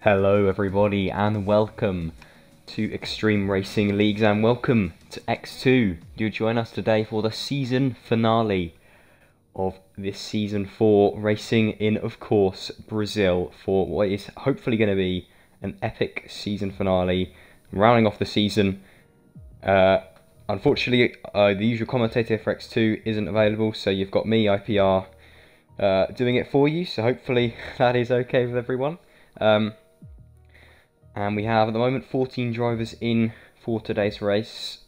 Hello everybody and welcome to Extreme Racing Leagues and welcome to X2. Do join us today for the season finale of this season 4 racing in, of course, Brazil for what is hopefully going to be an epic season finale, rounding off the season. Unfortunately, the usual commentator for X2 isn't available, so you've got me, IPR, doing it for you, so hopefully that is okay with everyone. And we have at the moment 14 drivers in for today's race.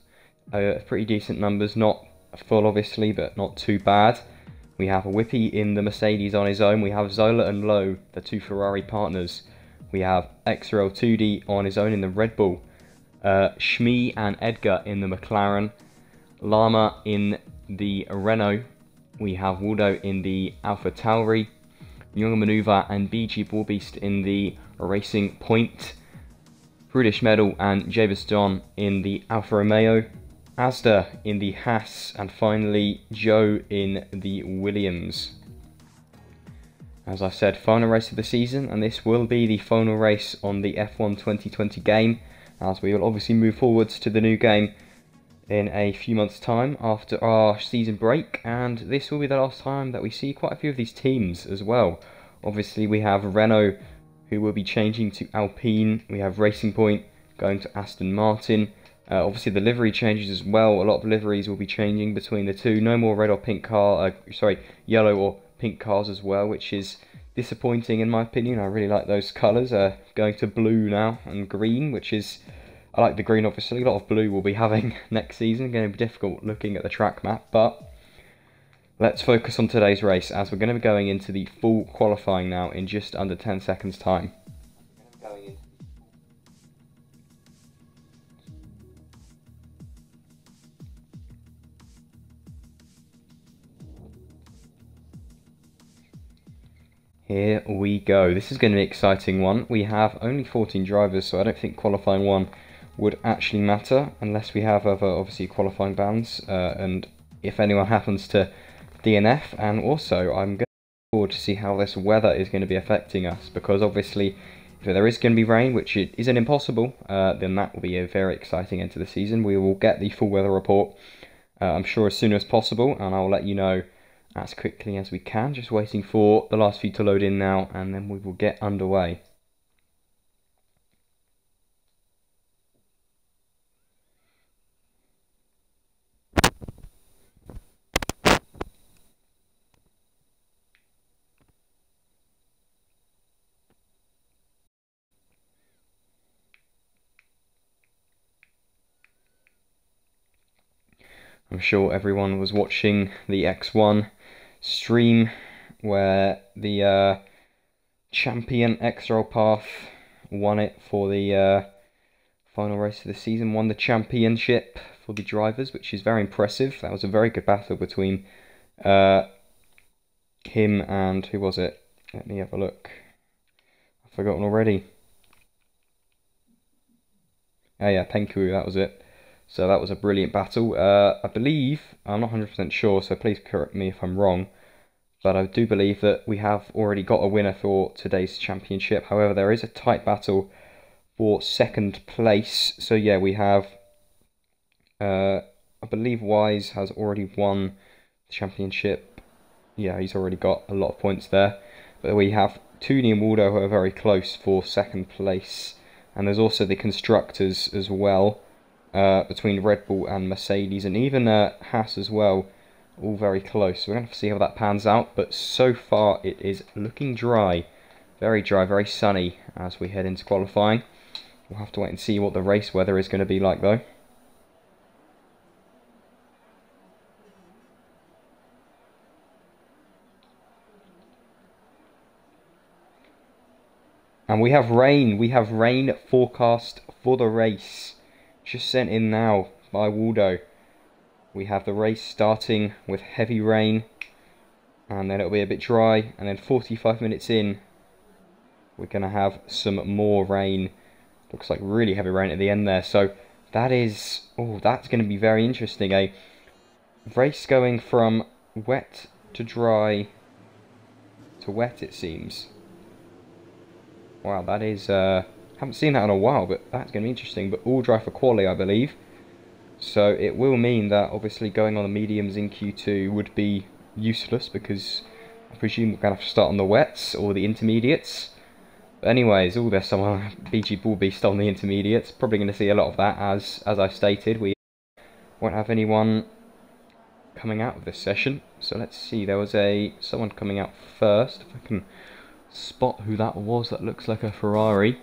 Pretty decent numbers, not full obviously, but not too bad. We have a Whippy in the Mercedes on his own. We have Zola and Lowe, the two Ferrari partners. We have XRL2D on his own in the Red Bull. Shmee and Edgar in the McLaren. Lama in the Renault. We have Waldo in the Alpha Tauri. Young Maneuver and BG Ballbeast in the Racing Point. British Medal and Javis John in the Alfa Romeo, Asda in the Haas, and finally Joe in the Williams. As I said, final race of the season, and this will be the final race on the F1 2020 game, as we will obviously move forwards to the new game in a few months' time after our season break, and this will be the last time that we see quite a few of these teams as well. Obviously we have Renault, who will be changing to Alpine. We have Racing Point going to Aston Martin. Obviously the livery changes as well. A lot of liveries will be changing between the two. No more red or pink car, yellow or pink cars as well, which is disappointing in my opinion. I really like those colours. Going to blue now and green, which is, I like the green obviously. A lot of blue we'll be having next season. Going to be difficult looking at the track map, but let's focus on today's race, as we're going to be going into the full qualifying now in just under 10 seconds time. Here we go. This is going to be an exciting one. We have only 14 drivers, so I don't think qualifying one would actually matter unless we have other, obviously, qualifying bans, and if anyone happens to DNF. And also I'm going forward to see how this weather is going to be affecting us, because obviously if there is going to be rain, which it isn't impossible, then that will be a very exciting end to the season. We will get the full weather report, I'm sure, as soon as possible, and I'll let you know as quickly as we can. Just waiting for the last few to load in now, and then we will get underway. I'm sure everyone was watching the X1 stream where the champion XRL Path won it for the final race of the season, won the championship for the drivers, which is very impressive. That was a very good battle between him and, who was it? Let me have a look. I've forgotten already. Oh yeah, Penku, that was it. So that was a brilliant battle. I believe, I'm not 100% sure, so please correct me if I'm wrong, but I do believe that we have already got a winner for today's championship. However, there is a tight battle for second place. So yeah, we have, I believe Wise has already won the championship. Yeah, he's already got a lot of points there. But we have Tooney and Waldo, who are very close for second place. And there's also the constructors as well, between Red Bull and Mercedes, and even Haas as well, all very close. So we're going to have to see how that pans out, but so far it is looking dry, very sunny as we head into qualifying. We'll have to wait and see what the race weather is going to be like though. And we have rain forecast for the race. Just sent in now by Waldo. We have the race starting with heavy rain, and then it'll be a bit dry, and then 45 minutes in we're going to have some more rain. Looks like really heavy rain at the end there, so that is, that's going to be very interesting. A race going from wet to dry to wet, it seems. Wow, that is, haven't seen that in a while, but that's going to be interesting. But all dry for quali, I believe. So it will mean that obviously going on the mediums in Q2 would be useless, because I presume we're going to have to start on the wets or the intermediates. But anyways, there's someone BG Ball Beast on the intermediates. Probably going to see a lot of that, as I've stated. We won't have anyone coming out of this session. So let's see, there was someone coming out first. If I can spot who that was, that looks like a Ferrari.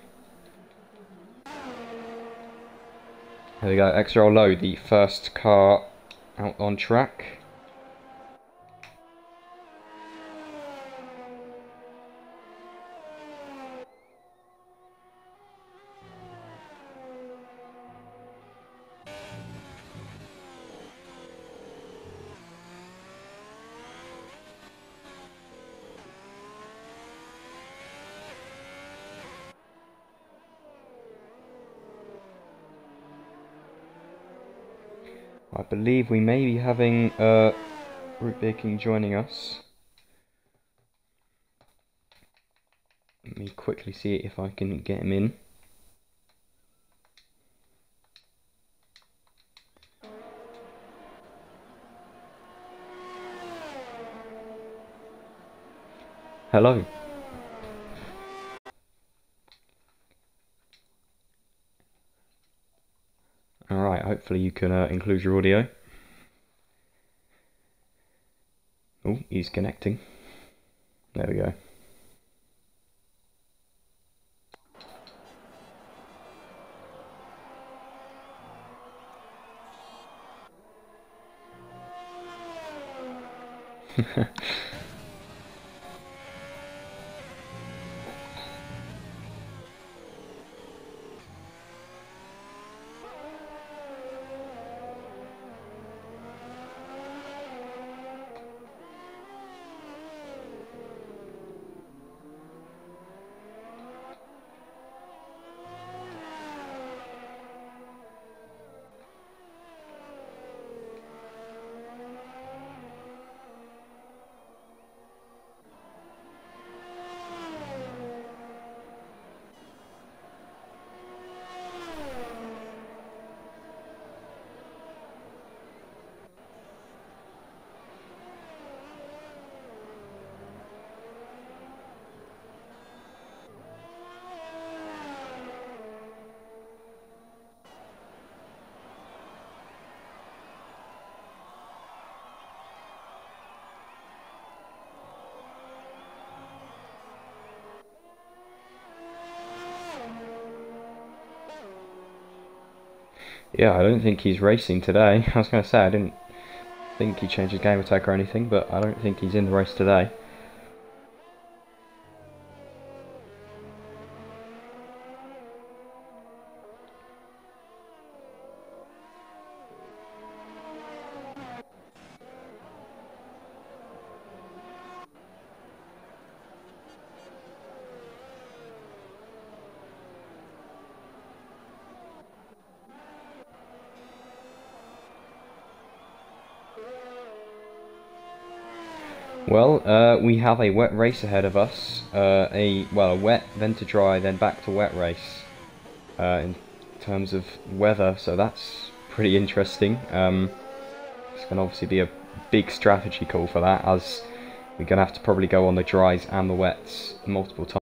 There we go, extra low, the first car out on track. I believe we may be having Root Beer King joining us. Let me quickly see if I can get him in. Hello. Alright, hopefully you can include your audio. Oh, he's connecting. There we go. Yeah, I don't think he's racing today. I was going to say, I didn't think he changed his game attack or anything, but I don't think he's in the race today. Well, we have a wet race ahead of us. A wet, then to dry, then back to wet race. In terms of weather, so that's pretty interesting. It's going to obviously be a big strategy call for that, as we're going to have to probably go on the dries and the wets multiple times.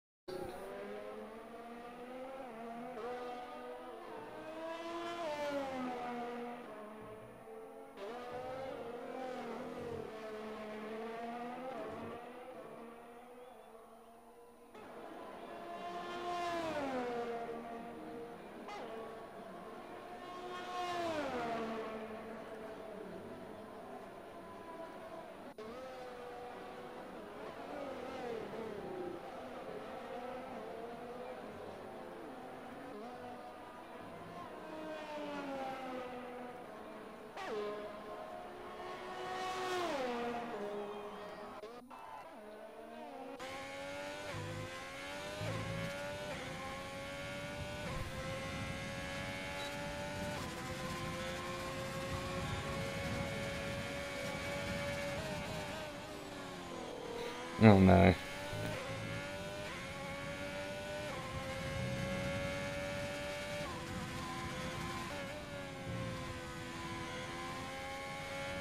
Oh no.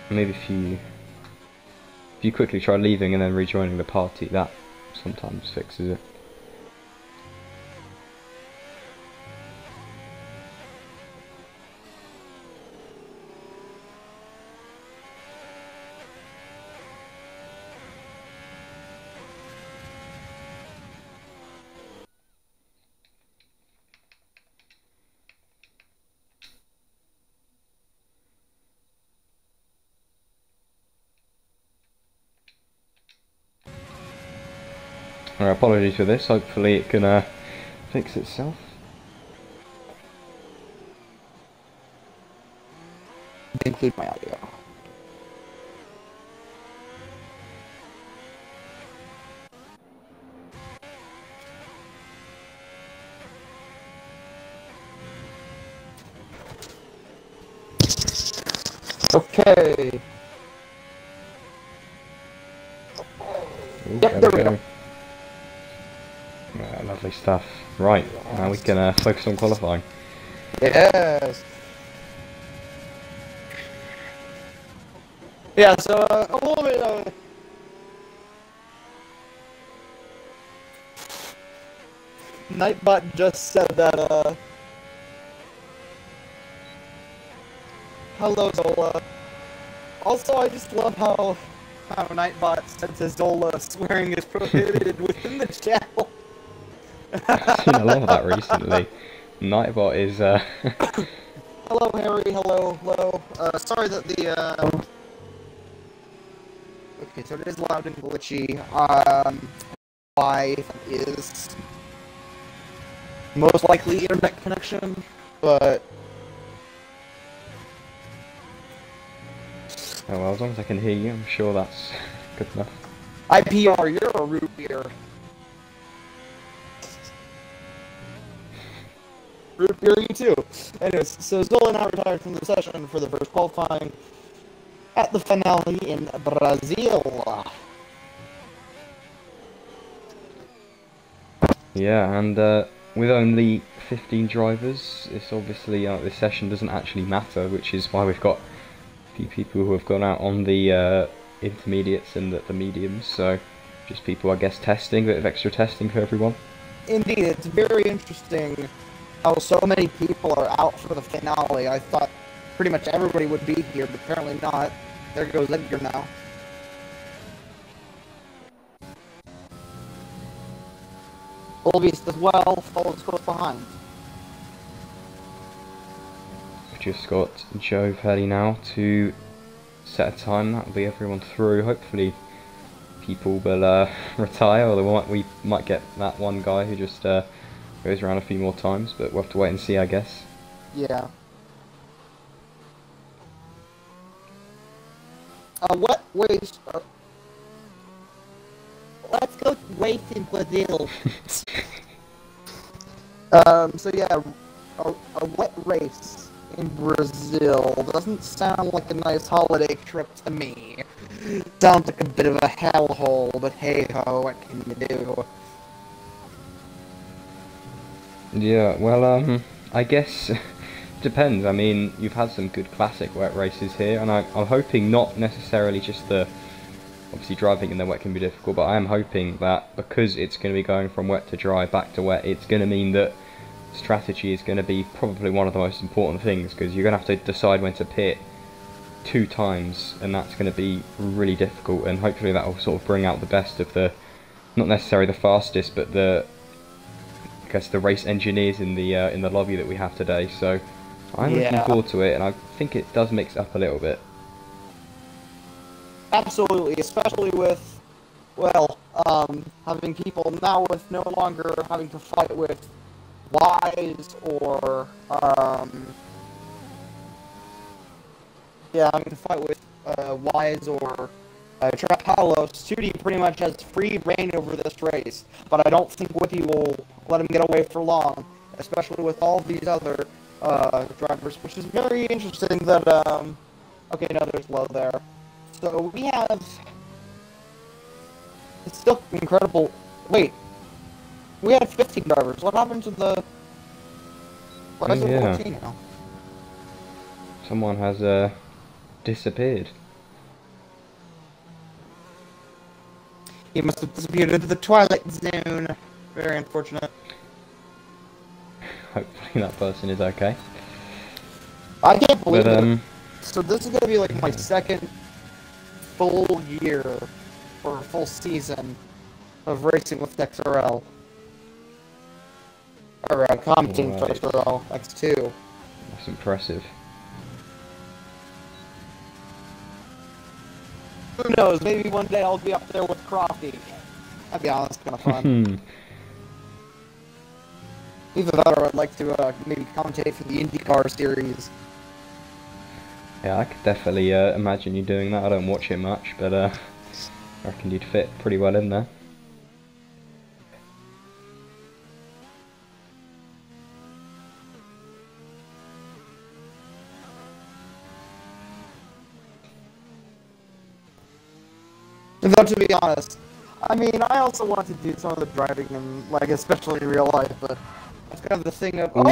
Maybe if you quickly try leaving and then rejoining the party, that sometimes fixes it. Alright, apologies for this, hopefully it can fix itself. Include my audio. Okay. Ooh, Yep, there we go. Lovely stuff. Right, now we can focus on qualifying. Yes. Yeah, so a little bit of Nightbot just said that hello Zola. Also, I just love how Nightbot says Zola swearing is prohibited within the channel. I've seen a lot of that recently. Nightbot is Hello Harry, hello. Sorry that the okay, so it is loud and glitchy. Why is most likely internet connection, but oh well, as long as I can hear you, I'm sure that's good enough. IPR, you're a root beer. Root beer, you too. Anyways, so Zola and I retired from the session for the first qualifying at the finale in Brazil. Yeah, and with only 15 drivers, it's obviously this session doesn't actually matter, which is why we've got a few people who have gone out on the intermediates and the mediums, so just people, I guess, testing, a bit of extra testing for everyone. Indeed, it's very interesting how so many people are out for the finale. I thought pretty much everybody would be here, but apparently not. There goes Edgar now. Olbiest as well, follows close behind. We've just got Joe ready now to set a time. That'll be everyone through. Hopefully people will retire, or we might get that one guy who just goes around a few more times, but we'll have to wait and see, I guess. Yeah. Wait. Let's go race in Brazil. So yeah, a wet race in Brazil doesn't sound like a nice holiday trip to me. Sounds like a bit of a hellhole, but hey ho, what can you do? Yeah, well, I guess depends. I mean, you've had some good classic wet races here, and I'm hoping not necessarily just obviously driving in the wet can be difficult, but I am hoping that because it's going to be going from wet to dry, back to wet, it's going to mean that strategy is going to be probably one of the most important things, because you're going to have to decide when to pit 2 times, and that's going to be really difficult, and hopefully that will sort of bring out the best of not necessarily the fastest, but I guess the race engineers in the lobby that we have today. So I'm looking forward to it, and I think it does mix up a little bit. Absolutely, especially with, well, having people now with no longer having to fight with Wise or, having to fight with Wise or Trapaulos. 2D pretty much has free reign over this race, but I don't think Whippy will let him get away for long, especially with all these other drivers, which is very interesting that, okay, no, there's low there. So we have, it's still incredible, wait, we had 15 drivers, what happened to the, what is it 14 now? Someone has disappeared. He must have disappeared into the Twilight Zone. Very unfortunate. Hopefully that person is okay. I can't believe But, it. So this is gonna be like my second full year, or full season, of racing with XRL. Or commenting for XRL X2. That's impressive. Who knows, maybe one day I'll be up there with Crofty. That'd be honest, kind of fun. Either that or I'd like to maybe commentate for the IndyCar series. Yeah, I could definitely imagine you doing that. I don't watch it much, but I reckon you'd fit pretty well in there. Though, to be honest, I mean, I also want to do some of the driving, and like, especially in real life, but it's kind of the thing of, oh,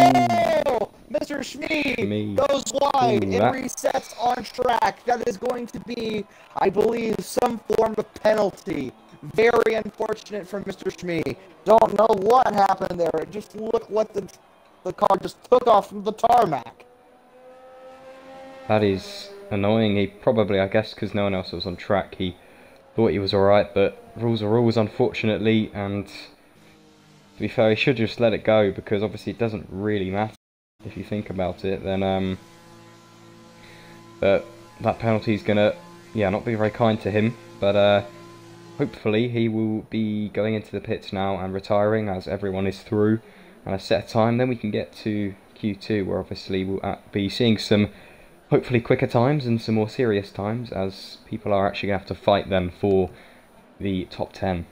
Mr. Shmee goes wide and resets on track. That is going to be, I believe, some form of penalty. Very unfortunate for Mr. Shmee. Don't know what happened there. It just looked like the car just took off from the tarmac. That is annoying. He probably, I guess, because no one else was on track, he thought he was alright, but rules are rules, unfortunately, and to be fair, he should just let it go, because obviously it doesn't really matter if you think about it, then, but that penalty is gonna, not be very kind to him, but, hopefully he will be going into the pits now and retiring as everyone is through and a set time. Then we can get to Q2, where obviously we'll be seeing some hopefully quicker times and some more serious times, as people are actually going to have to fight then for the top 10.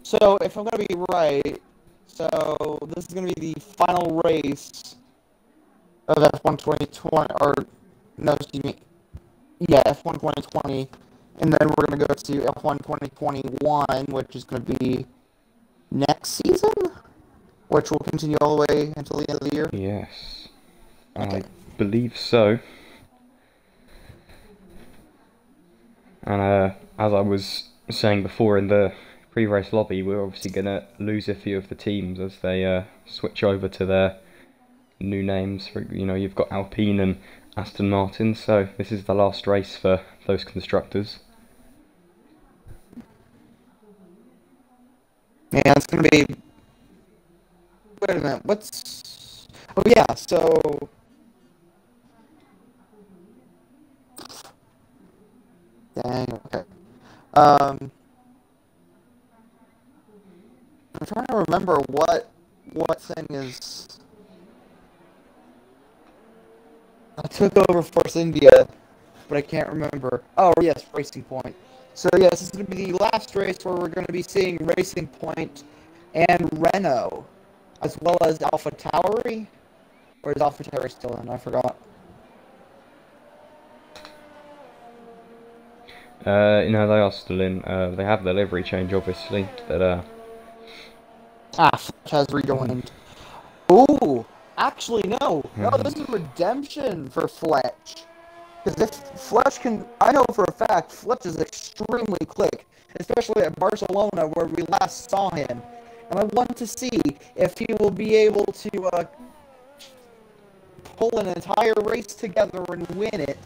So, if I'm going to be right, so this is going to be the final race of F1 2020, or, no, excuse me, yeah, F1 2020, and then we're going to go to F1 2021, which is going to be next season, which will continue all the way until the end of the year? Yes, okay. I believe so. And as I was saying before in the pre-race lobby, we're obviously going to lose a few of the teams as they switch over to their new names. For, you've got Alpine and Aston Martin, so this is the last race for those constructors. Yeah, it's going to be... Wait a minute, what's... Oh yeah, so... Dang, okay. I'm trying to remember what thing is... I took over Force India, but I can't remember. Oh, yes, Racing Point. So, yes, this is going to be the last race where we're going to be seeing Racing Point and Renault, as well as AlphaTauri. Or is AlphaTauri still in? I forgot. They are still in. They have the livery change, obviously, but Fletch has rejoined. Ooh, actually, no. No, this is redemption for Fletch. Because if Fletch can... I know for a fact Fletch is extremely quick, especially at Barcelona, where we last saw him. And I want to see if he will be able to pull an entire race together and win it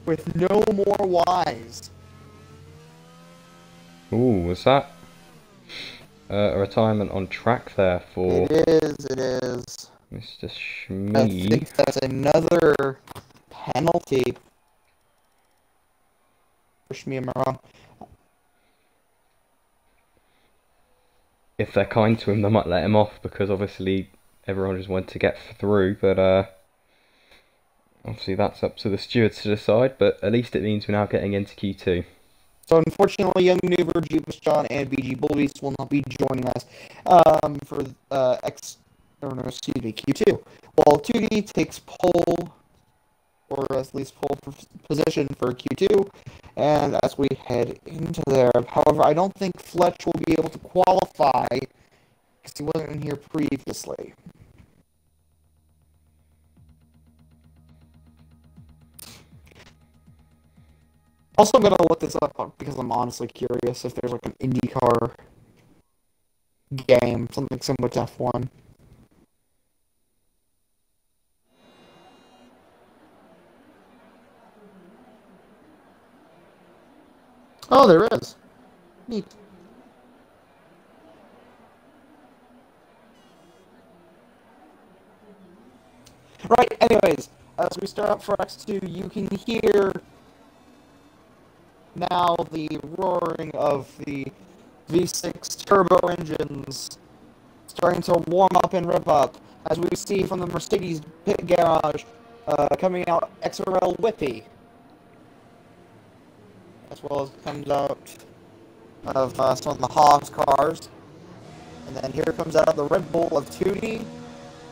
with no more Ys. ooh, was that a retirement on track there for... It is. Mr. Shmee? I think that's another penalty. For Shmee, am I wrong? If they're kind to him, they might let him off, because obviously everyone just wanted to get through, but obviously that's up to the stewards to decide, but at least it means we're now getting into Q2. So unfortunately, Young Newber, Jeepus John, and BG Bullbeast will not be joining us for Q2. While 2D takes pole, or at least pole position for Q2, and as we head into there. However, I don't think Fletch will be able to qualify because he wasn't in here previously. Also, I'm gonna look this up because I'm honestly curious if there's like an IndyCar game, something similar to F1. Oh, there is. Neat. Right, anyways, as we start up for X2, you can hear now the roaring of the V6 turbo engines starting to warm up and rev up, as we see from the Mercedes pit garage coming out XRL Whippy, as well as comes out of some of the Haas cars. And then here comes out the Red Bull of Tootie,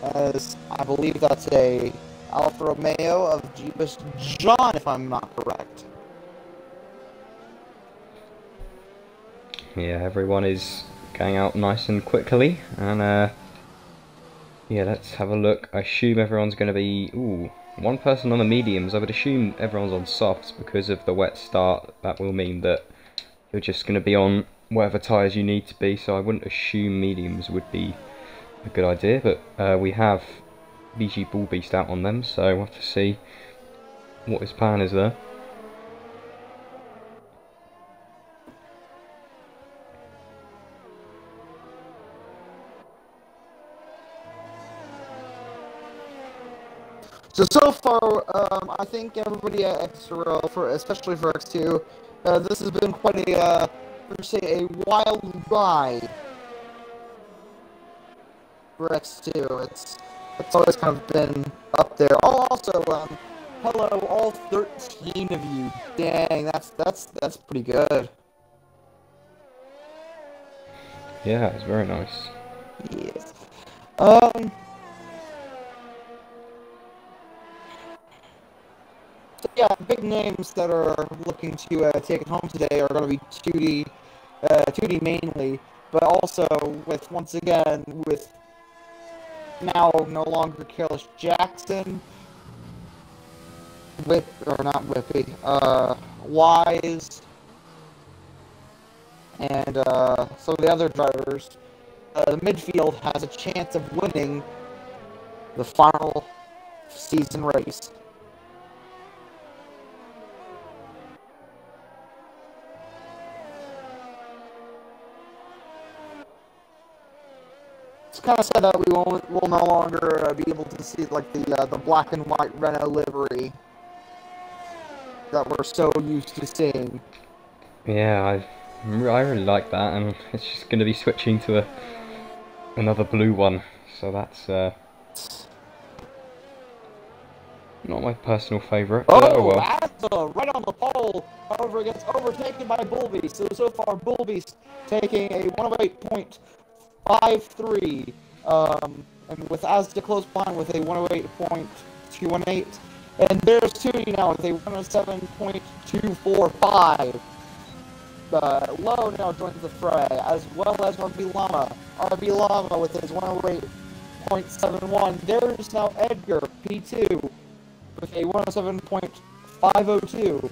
as I believe that's a Alfa Romeo of Jeebus John, if I'm not correct. Yeah, everyone is going out nice and quickly, and yeah, let's have a look. I assume everyone's going to be, one person on the mediums. I would assume everyone's on softs because of the wet start. That will mean that you're just going to be on whatever tyres you need to be, so I wouldn't assume mediums would be a good idea, but we have BG Bull Beast out on them, so we'll have to see what his plan is there. So far, I think everybody at XRL, especially for X2, this has been quite a, a wild ride for X2. It's always kind of been up there. Oh, also, hello, all 13 of you. Dang, that's pretty good. Yeah, it's very nice. Yes. So yeah, big names that are looking to take it home today are going to be Tootie mainly, but also with, once again, with now no longer Careless Jackson, not Whippy, Wise, and some of the other drivers. The midfield has a chance of winning the final season race. It's kind of sad that we will no longer be able to see like the black and white Renault livery that we're so used to seeing. Yeah, I really like that, and it's just going to be switching to another blue one, so that's not my personal favourite. Oh, well. Asda, right on the pole. However, gets overtaken by Bullbeast. So far, Bullbeast taking a 108.53, and with Asda close behind with a 108.218. And there's Tootie now with a 107.245. Lowe now joins the fray, as well as RB Llama. RB Llama with his 108.71. There's now Edgar, P2, with a 107.502.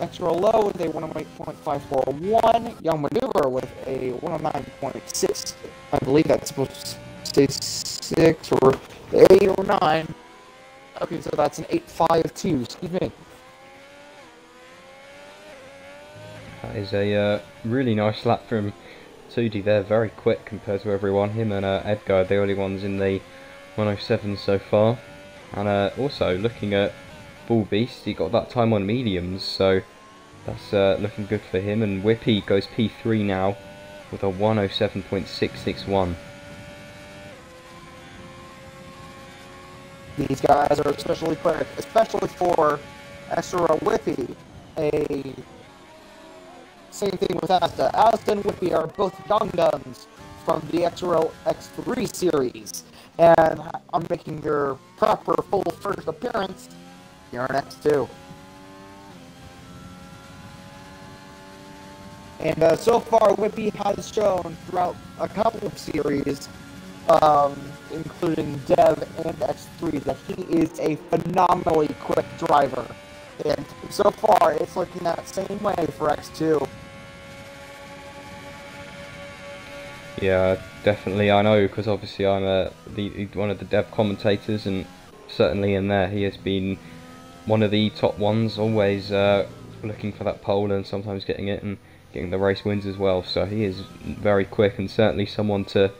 Extra Low with a 108.541. Young Maneuver with a 109.6. I believe that's supposed to say 6 or 8 or 9. Okay, so that's an 852. Excuse me. That is a really nice lap from Tootie there, very quick compared to everyone. Him and Edgar are the only ones in the 107 so far. And also, looking at Bull Beast, he got that time on mediums, so that's looking good for him. And Whippy goes P3 now with a 107.661. These guys are especially quick, especially for Extra Whippy. Same thing with Asda. Asda and Whippy are both young guns from the XRL X3 series, and are making their proper full first appearance here in X2. And so far, Whippy has shown throughout a couple of series, including Dev and X3, that he is a phenomenally quick driver. And so far, it's looking that same way for X2. Yeah, definitely. I know, because obviously I'm one of the Dev commentators, and certainly in there he has been one of the top ones, always looking for that pole and sometimes getting it and getting the race wins as well. So he is very quick and certainly someone to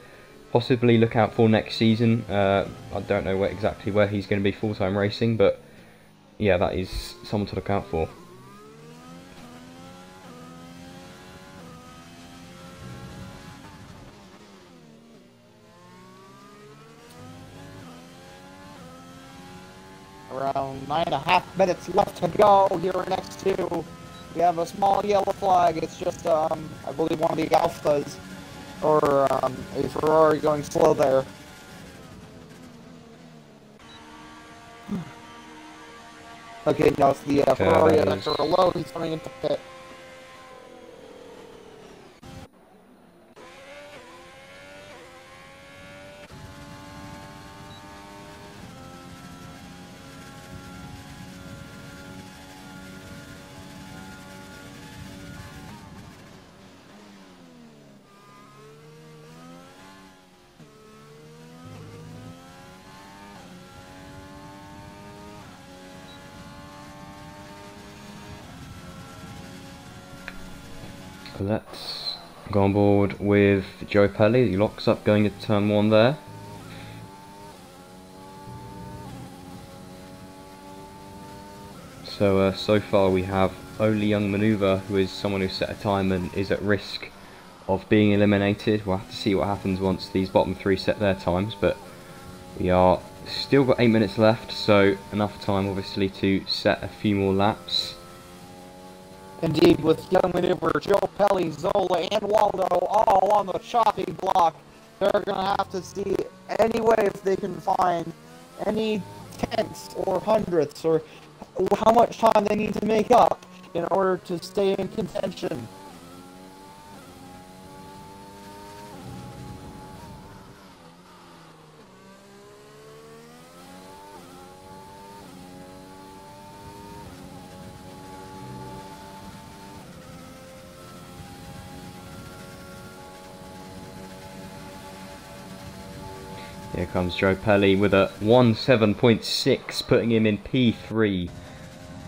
possibly look out for next season. I don't know exactly where he's going to be full-time racing, but yeah, that is someone to look out for. Around 9.5 minutes left to go here in X2. We have a small yellow flag. It's just, I believe, one of the Alphas, or a Ferrari going slow there. Okay, no, it's the Ferrari that's alone. He's coming into pit. Let's go on board with Joe Pelly. He locks up going into turn 1 there. So far we have only Young Maneuver, who is someone who set a time and is at risk of being eliminated. We'll have to see what happens once these bottom 3 set their times, but we are still got 8 minutes left, so enough time obviously to set a few more laps. Indeed, with Young Maneuver, Joe Pelly, Zola, and Waldo all on the chopping block, they're going to have to see any way if they can find any tenths or hundredths or how much time they need to make up in order to stay in contention. Here comes Joe Pelly with a 1:07.6, putting him in P3.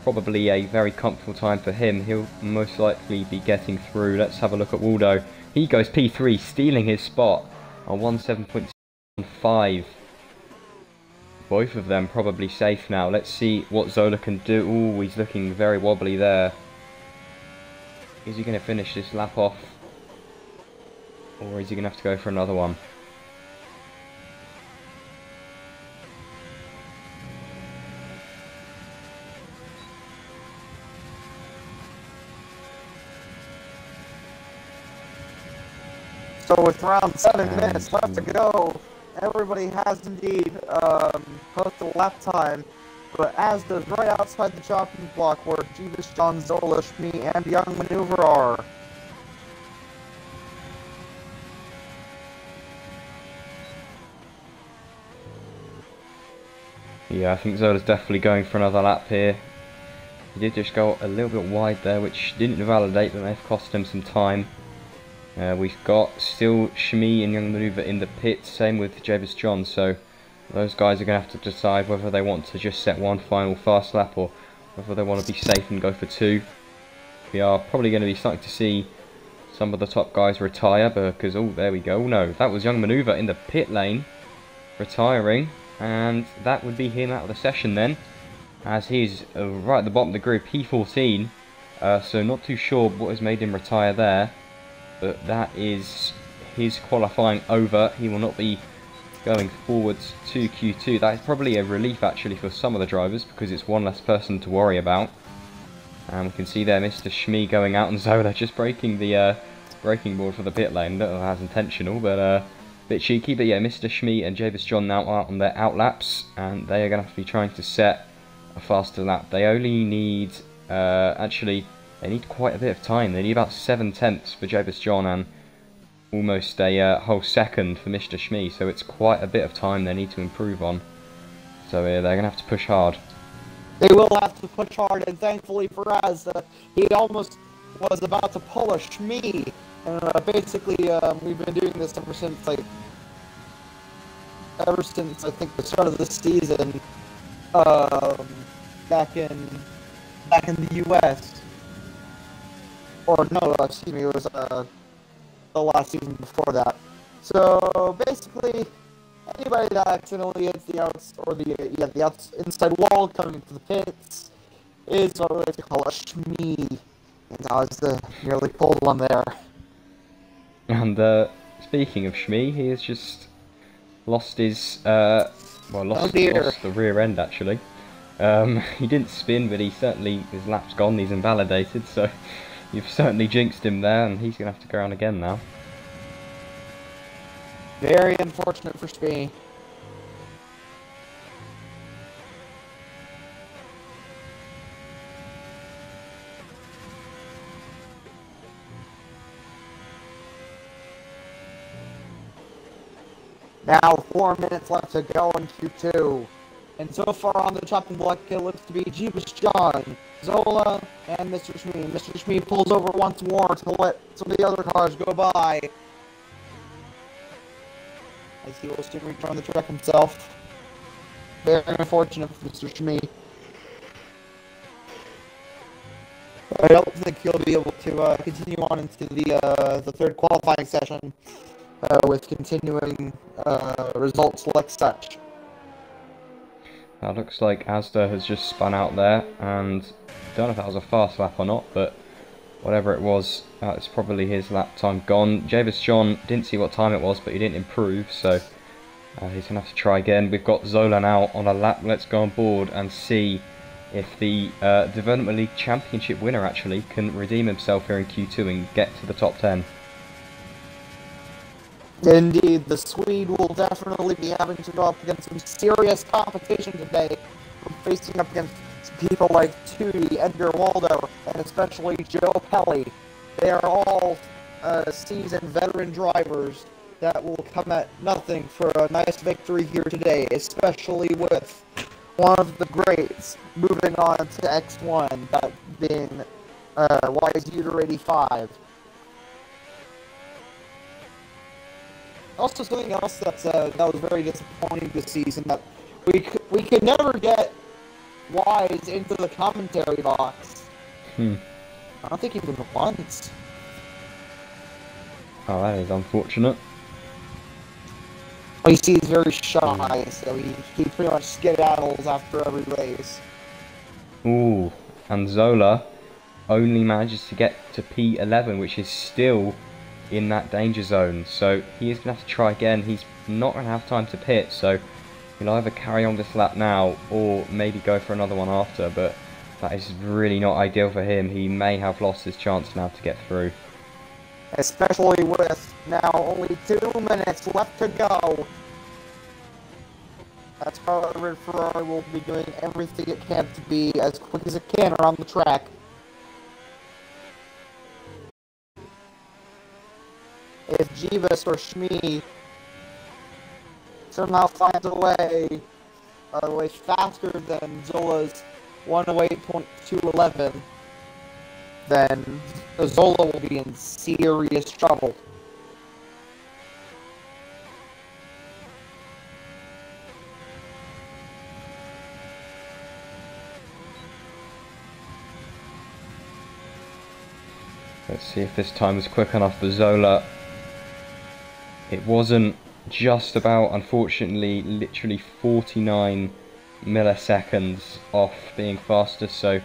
Probably a very comfortable time for him. He'll most likely be getting through. Let's have a look at Waldo. He goes P3, stealing his spot on 1:07.5. Both of them probably safe now. Let's see what Zola can do. Ooh, he's looking very wobbly there. Is he going to finish this lap off? Or is he going to have to go for another one? So with around 7 minutes left to go, everybody has indeed posted a lap time, but as does right outside the chopping block where Jeebus, John, Zola, Shmi, and Young Maneuver are. Yeah, I think Zola's definitely going for another lap here. He did just go a little bit wide there, which didn't validate, but they've cost him some time. We've got still Shmi and Young Maneuver in the pit, same with Jebus John, so those guys are going to have to decide whether they want to just set one final fast lap or whether they want to be safe and go for 2. We are probably going to be starting to see some of the top guys retire because, oh, there we go. No, that was Young Maneuver in the pit lane retiring, and that would be him out of the session then, as he's right at the bottom of the group, P14, so not too sure what has made him retire there. But that is his qualifying over. He will not be going forwards to Q2. That is probably a relief actually for some of the drivers because it's one less person to worry about. And we can see there Mr. Shmi going out and Zola just breaking the braking board for the pit lane. Not as intentional, but a bit cheeky. But yeah, Mr. Shmi and Jebus John now are on their out laps, and they are going to have to be trying to set a faster lap. They only need actually They need quite a bit of time. They need about 7/10 for Jobus John and almost a whole second for Mr. Shmee, so it's quite a bit of time they need to improve on. So they're going to have to push hard. They will have to push hard, and thankfully for us, he almost was about to pull a Shmee. Basically, we've been doing this ever since I think the start of the season, back in the U.S. Or no, excuse me, it was the last season before that. So basically, anybody that accidentally hits the inside wall coming to the pits is what we like to call a Shmee. And I was nearly pulled one there. And speaking of Shmee, he has just lost his lost the rear end actually. He didn't spin, but his lap's gone. He's invalidated, so you've certainly jinxed him there, and he's gonna have to go around again now. Very unfortunate for Shmee. Now 4 minutes left to go in Q2. And so far on the chopping block, it looks to be Jobus John, Zola, and Mr. Shmee. Mr. Shmee pulls over once more to let some of the other cars go by, as he will soon return the track himself. Very unfortunate for Mr. Shmee. I don't think he'll be able to continue on into the third qualifying session with continuing results like such. That looks like Asda has just spun out there, and I don't know if that was a fast lap or not, but whatever it was, it's probably his lap time gone. Jobus John didn't see what time it was, but he didn't improve, so he's going to have to try again. We've got Zola now on a lap. Let's go on board and see if the Development League Championship winner actually can redeem himself here in Q2 and get to the top 10. Indeed, the Swede will definitely be having to go up against some serious competition today, facing up against people like Tootie, Edgar Waldo, and especially Joe Pelly. They are all seasoned veteran drivers that will come at nothing for a nice victory here today, especially with one of the greats moving on to X1, that being YZ 85. Also, something else that was very disappointing this season, that we could never get Wise into the commentary box. I don't think even once. Oh, that is unfortunate. You see, he's very shy, so he pretty much skedaddles after every race. Ooh, and Zola only manages to get to P11, which is still in that danger zone, so he is going to have to try again. He's not going to have time to pit, so he'll either carry on this lap now or maybe go for another one after, but that is really not ideal for him. He may have lost his chance now to get through. Especially with now only 2 minutes left to go. That's how Ferrari will be doing everything it can to be as quick as it can around the track. If Jobus or Shmee somehow finds a way faster than Zola's 108.211, then Zola will be in serious trouble. Let's see if this time is quick enough for Zola. It wasn't, just about, unfortunately, literally 49 milliseconds off being faster, so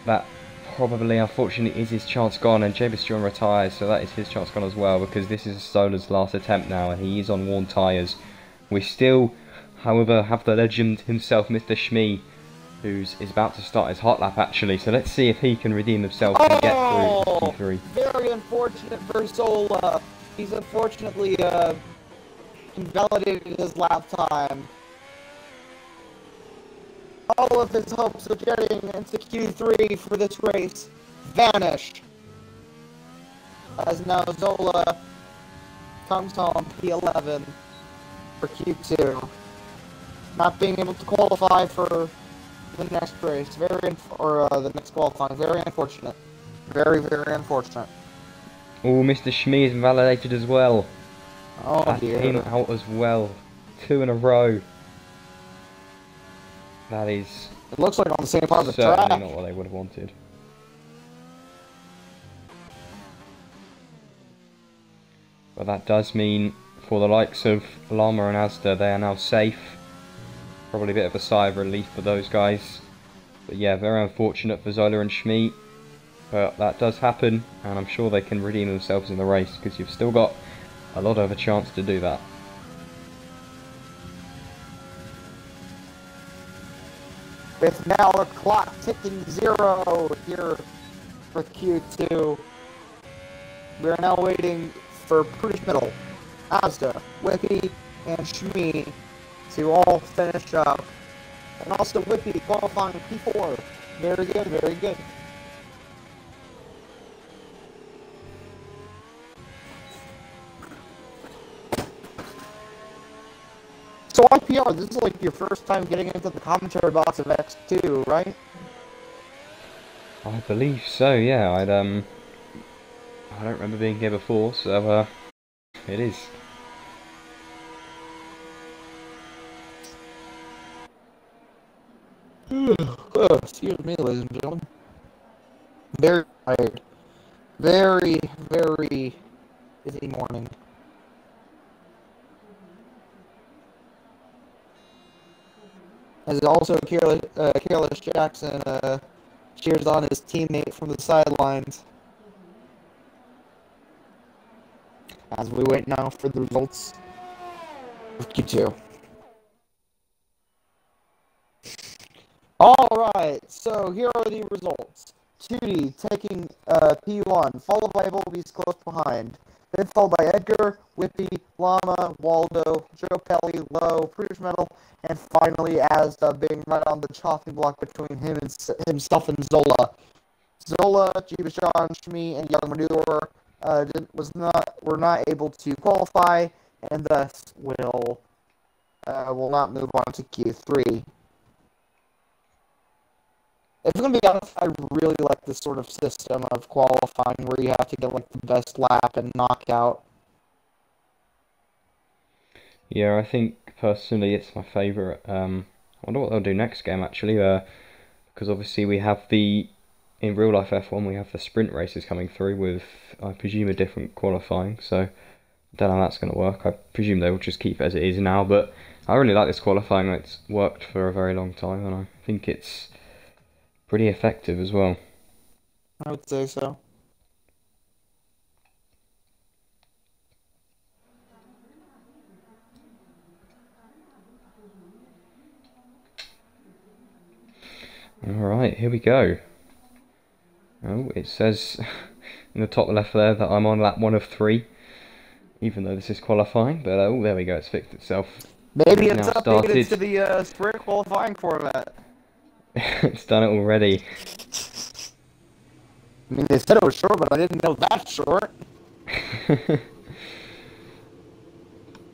that probably, unfortunately, is his chance gone, and Jobus John retires, so that is his chance gone as well, because this is Zola's last attempt now, and he is on worn tyres. We still, however, have the legend himself, Mr. Shmee, who's is about to start his hot lap, actually, so let's see if he can redeem himself and get through Q3. Very unfortunate for Zola. He's unfortunately invalidated his lap time. All of his hopes of getting into Q3 for this race vanish. As now Zola comes home P11 for Q2. Not being able to qualify for the next race. The next qualifying. Very unfortunate. Very, very unfortunate. Oh, Mr. Shmee is invalidated as well. Oh, That dear. came out as well. 2 in a row. That is It looks like on the same part of the certainly track. not what they would have wanted. But that does mean for the likes of Llama and Asda, they are now safe. Probably a bit of a sigh of relief for those guys. But yeah, very unfortunate for Zola and Shmee. But that does happen, and I'm sure they can redeem themselves in the race, because you've still got a lot of a chance to do that. With now the clock ticking 0 here for Q2. We are now waiting for British Middle, Asda, Whippy, and Shmee to all finish up. And also Whippy qualifying P4. Very good, very good. So IPR, this is like your first time getting into the commentary box of X2, right? I believe so, yeah. I don't remember being here before, so it is. Excuse me, ladies and gentlemen. Very tired. Very, very busy morning. As also Careless Jackson cheers on his teammate from the sidelines. As we wait now for the results of Q2. Alright, so here are the results. 2D taking P1, followed by Volbe's close behind. Then followed by Edgar, Whippy, Llama, Waldo, Joe Pelly, Lowe, British Metal, and finally Asda being right on the chopping block between himself and Zola. Zola, Jeebashan, Shmee, and Young Manure were not able to qualify, and thus will not move on to Q3. If I'm gonna be honest, I really like this sort of system of qualifying where you have to get like the best lap and knockout. Yeah, I think personally it's my favourite. I wonder what they'll do next game actually, because obviously we have in real life F1 we have the sprint races coming through with, I presume, a different qualifying, so I don't know how that's going to work. I presume they will just keep it as it is now, but I really like this qualifying. It's worked for a very long time, and I think it's pretty effective as well. I would say so. Alright, here we go. Oh, it says in the top left there that I'm on lap 1 of 3, even though this is qualifying, but oh, there we go, it's fixed itself. Maybe it's updated to the sprint qualifying format. It's done it already. I mean, they said it was short, but I didn't know that short.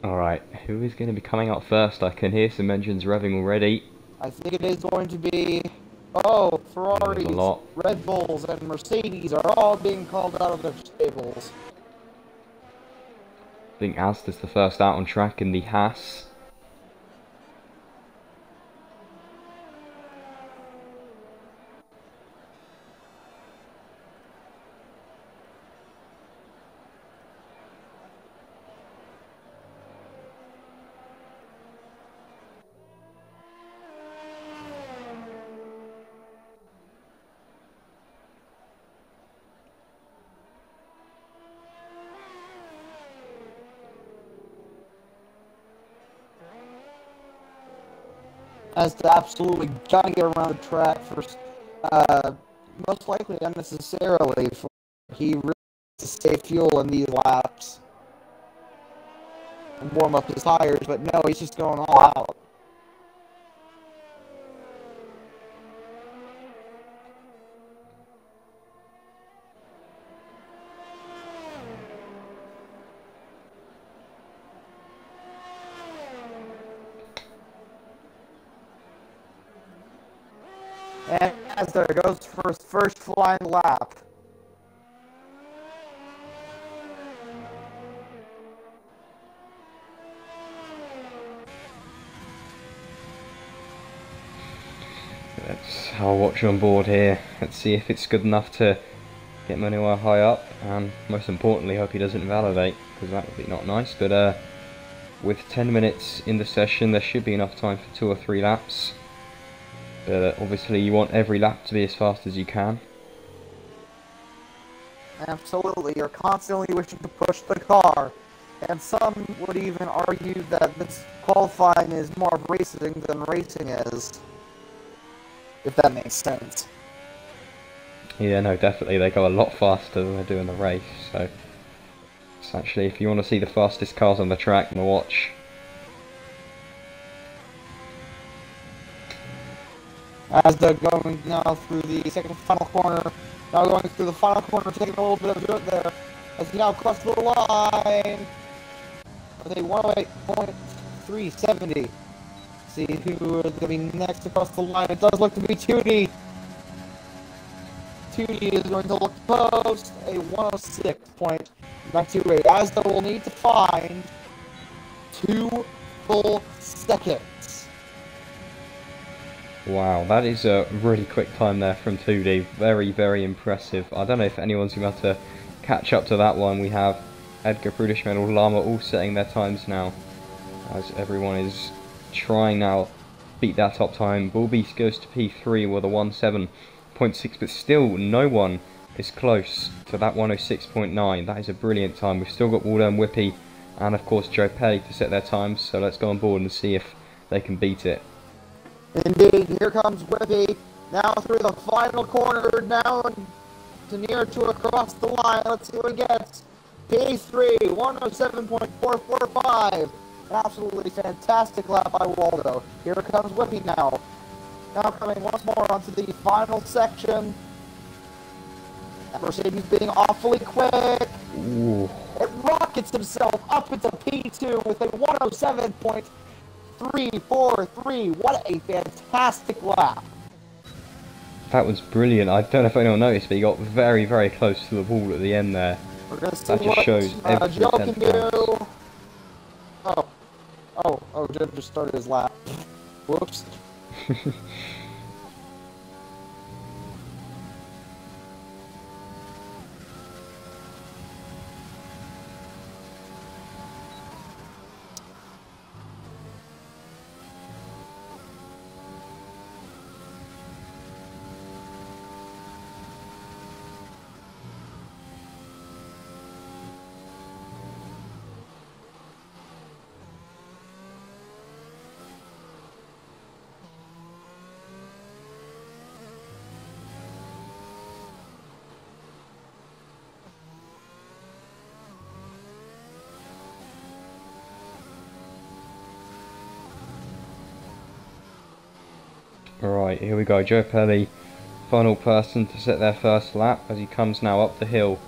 Alright, who is going to be coming out first? I can hear some engines revving already. I think it is going to be... Oh, Ferraris, a lot. Red Bulls, and Mercedes are all being called out of their stables. I think Asda's the first out on track in the Haas. Has to absolutely gotta get around the track first, most likely unnecessarily. He really needs to save fuel in these laps and warm up his tires, but no, he's just going all out. And as there goes for his first flying lap. I'll watch on board here. Let's see if it's good enough to get him anywhere high up, and most importantly, hope he doesn't invalidate, because that would be not nice. But with 10 minutes in the session, there should be enough time for 2 or 3 laps. But obviously, you want every lap to be as fast as you can. Absolutely, you're constantly wishing to push the car. And some would even argue that this qualifying is more of racing than racing is. If that makes sense. Yeah, no, definitely. They go a lot faster than they do in the race. So, it's actually, if you want to see the fastest cars on the track, then watch. As they're going now through the second final corner. Now going through the final corner, taking a little bit of dirt there. As he now crosses the line. With a 108.370. See who is going to be next across the line. It does look to be Tootie. Tootie is going to look to post a 106.928, as they will need to find 2 full seconds. Wow, that is a really quick time there from 2D. Very, very impressive. I don't know if anyone's going to have to catch up to that one. We have Edgar, British Medal, Llama all setting their times now, as everyone is trying now beat that top time. Bullbeast goes to P3 with a 1:07.6, but still no one is close to that 1:06.9. That is a brilliant time. We've still got Waldo and Whippy and of course Joe Pelly to set their times, so let's go on board and see if they can beat it. Indeed, here comes Whippy, now through the final corner, now to near to across the line. Let's see what he gets. P3, 107.445. An absolutely fantastic lap by Waldo. Here comes Whippy now. Now coming once more onto the final section. Mercedes being awfully quick. Ooh. It rockets himself up into P2 with a 107.343. What a fantastic lap. That was brilliant. I don't know if anyone noticed, but he got very, very close to the wall at the end there. We're gonna see that just what shows every Joe can tenth do. counts. Oh, Joe just started his lap. Whoops. Alright, here we go. Joe Pelly, final person to set their first lap as he comes now up the hill,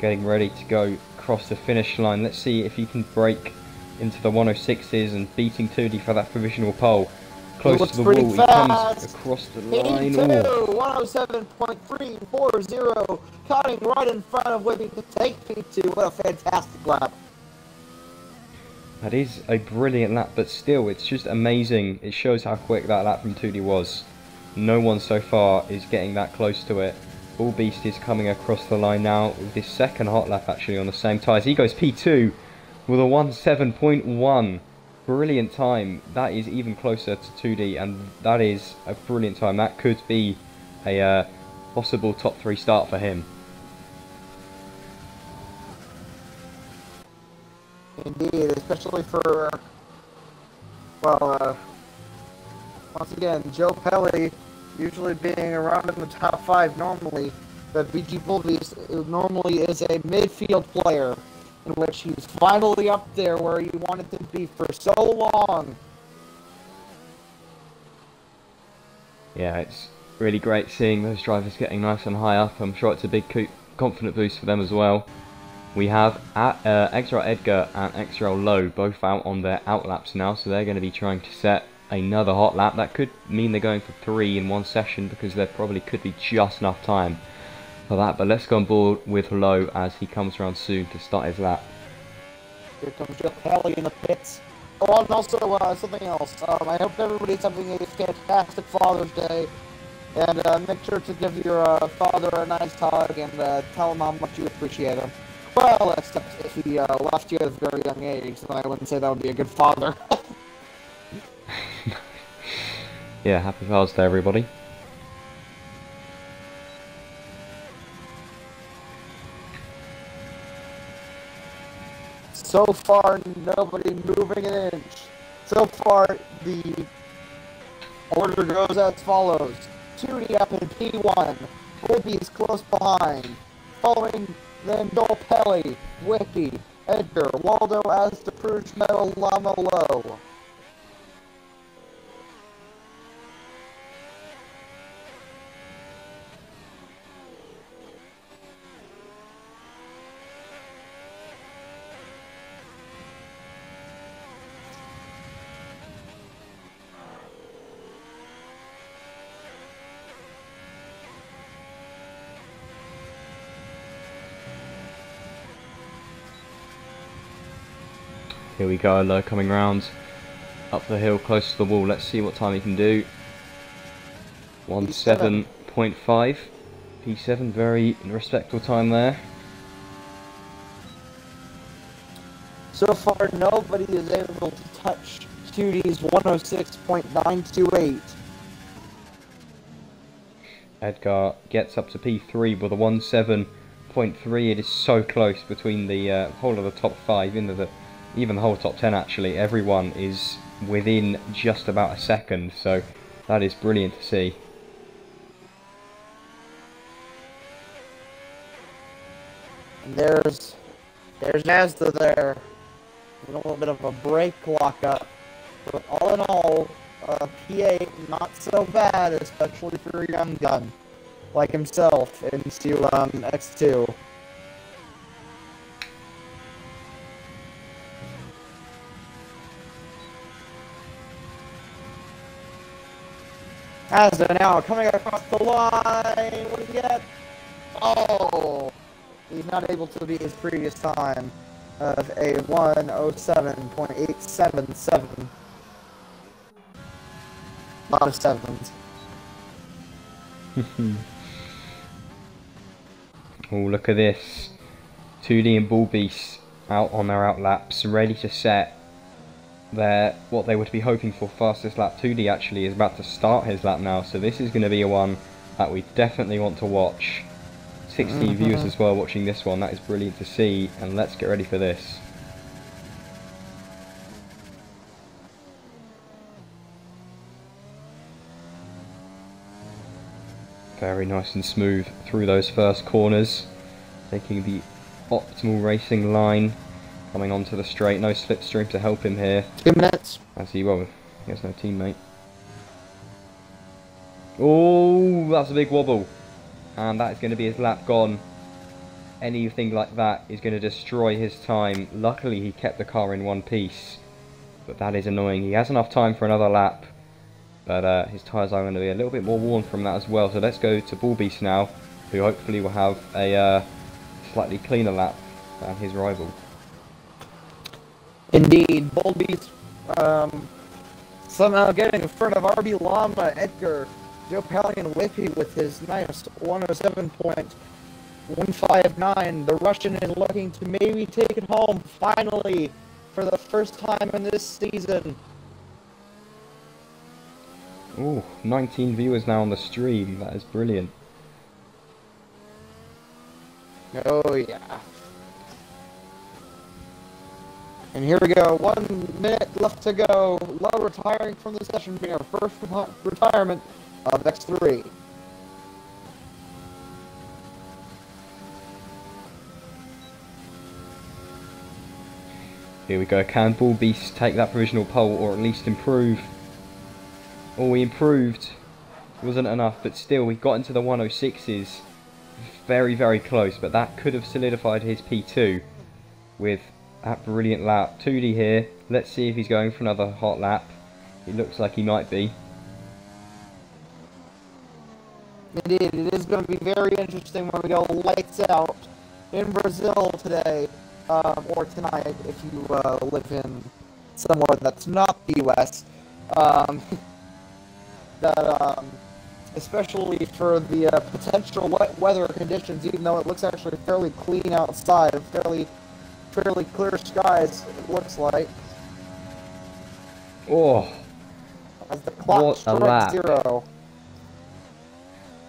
getting ready to go across the finish line. Let's see if he can break into the 106s and beating 2D for that provisional pole. Close to the wall, he comes across the line. P2, 107.340, cutting right in front of Whippy to take P2. What a fantastic lap. That is a brilliant lap, but still, it's just amazing. It shows how quick that lap from 2D was. No one so far is getting that close to it. Bullbeast is coming across the line now with this second hot lap actually on the same tyres. He goes P2 with a 1:07.1. Brilliant time. That is even closer to 2D, and that is a brilliant time. That could be a possible top 3 start for him. Indeed, especially for, well, once again, Joe Pelly usually being around in the top 5 normally, but BG Bullbeast normally is a midfield player, in which he's finally up there where he wanted to be for so long. Yeah, it's really great seeing those drivers getting nice and high up. I'm sure it's a big confident boost for them as well. We have XRL Edgar and XRL Low both out on their outlaps now, so they're going to be trying to set another hot lap. That could mean they're going for 3 in one session, because there probably could be just enough time for that. But let's go on board with Lowe as he comes around soon to start his lap. Here comes Joe Pelly in the pits. Oh, and also something else. I hope everybody's having a fantastic Father's Day. And make sure to give your father a nice hug and tell him how much you appreciate him. Well, except if he left you at a very young age, then I wouldn't say that would be a good father. Yeah, happy Father's Day, everybody. So far, nobody moving an inch. So far, the order goes as follows. 2D up in P1. Whippy's close behind. Following then Dolpelli, Whippy, Edgar, Waldo as the Pruge Metal Llama Low. Here we go, Lowe coming round up the hill close to the wall. Let's see what time he can do. 1:07.5. P7, very respectable time there. So far, nobody is able to touch 2D's 106.928. Edgar gets up to P3 with a 1:07.3. It is so close between the whole of the top 5, even the whole top 10 actually. Everyone is within just about a second, so that is brilliant to see. And there's Mazda there. A little bit of a brake lockup. But all in all, P8 not so bad, especially for a young gun like himself into X2. Mazda now coming across the line. What did he get? Oh! He's not able to beat his previous time of a 1:07.877. A lot of sevens. Oh, look at this. 2D and Bull Beast out on their outlaps, ready to set what they would be hoping for fastest lap. 2D actually is about to start his lap now, so this is going to be a one that we definitely want to watch. 16 viewers as well watching this one. That is brilliant to see, and let's get ready for this. Very nice and smooth through those first corners, taking the optimal racing line, coming onto the straight. No slipstream to help him here. 2 minutes. As he has no teammate. Oh, that's a big wobble. And that is going to be his lap gone. Anything like that is going to destroy his time. Luckily he kept the car in one piece, but that is annoying. He has enough time for another lap, but his tyres are going to be a little bit more worn from that as well. So let's go to Bull Beast now, who hopefully will have a slightly cleaner lap than his rival. Indeed, Bull Beast somehow getting in front of RB Llama, Edgar, Joe Pally, and Whippy with his nice 1:07.159. The Russian is looking to maybe take it home finally for the first time in this season. Oh, 19 viewers now on the stream. That is brilliant. Oh yeah. And here we go, 1 minute left to go. Lowe retiring from the session, being our first retirement of X3. Here we go. Can Bull Beast take that provisional pole, or at least improve? Oh, he improved. It wasn't enough, but still, he got into the 106s. Very, very close, but that could have solidified his P2 with that brilliant lap. 2D here. Let's see if he's going for another hot lap. It looks like he might be. Indeed, it is going to be very interesting when we go lights out in Brazil today, or tonight if you live in somewhere that's not the U.S. That especially for the potential wet weather conditions, even though it looks actually fairly clean outside, fairly clear skies, it looks like. Oh, As the clock strikes 0.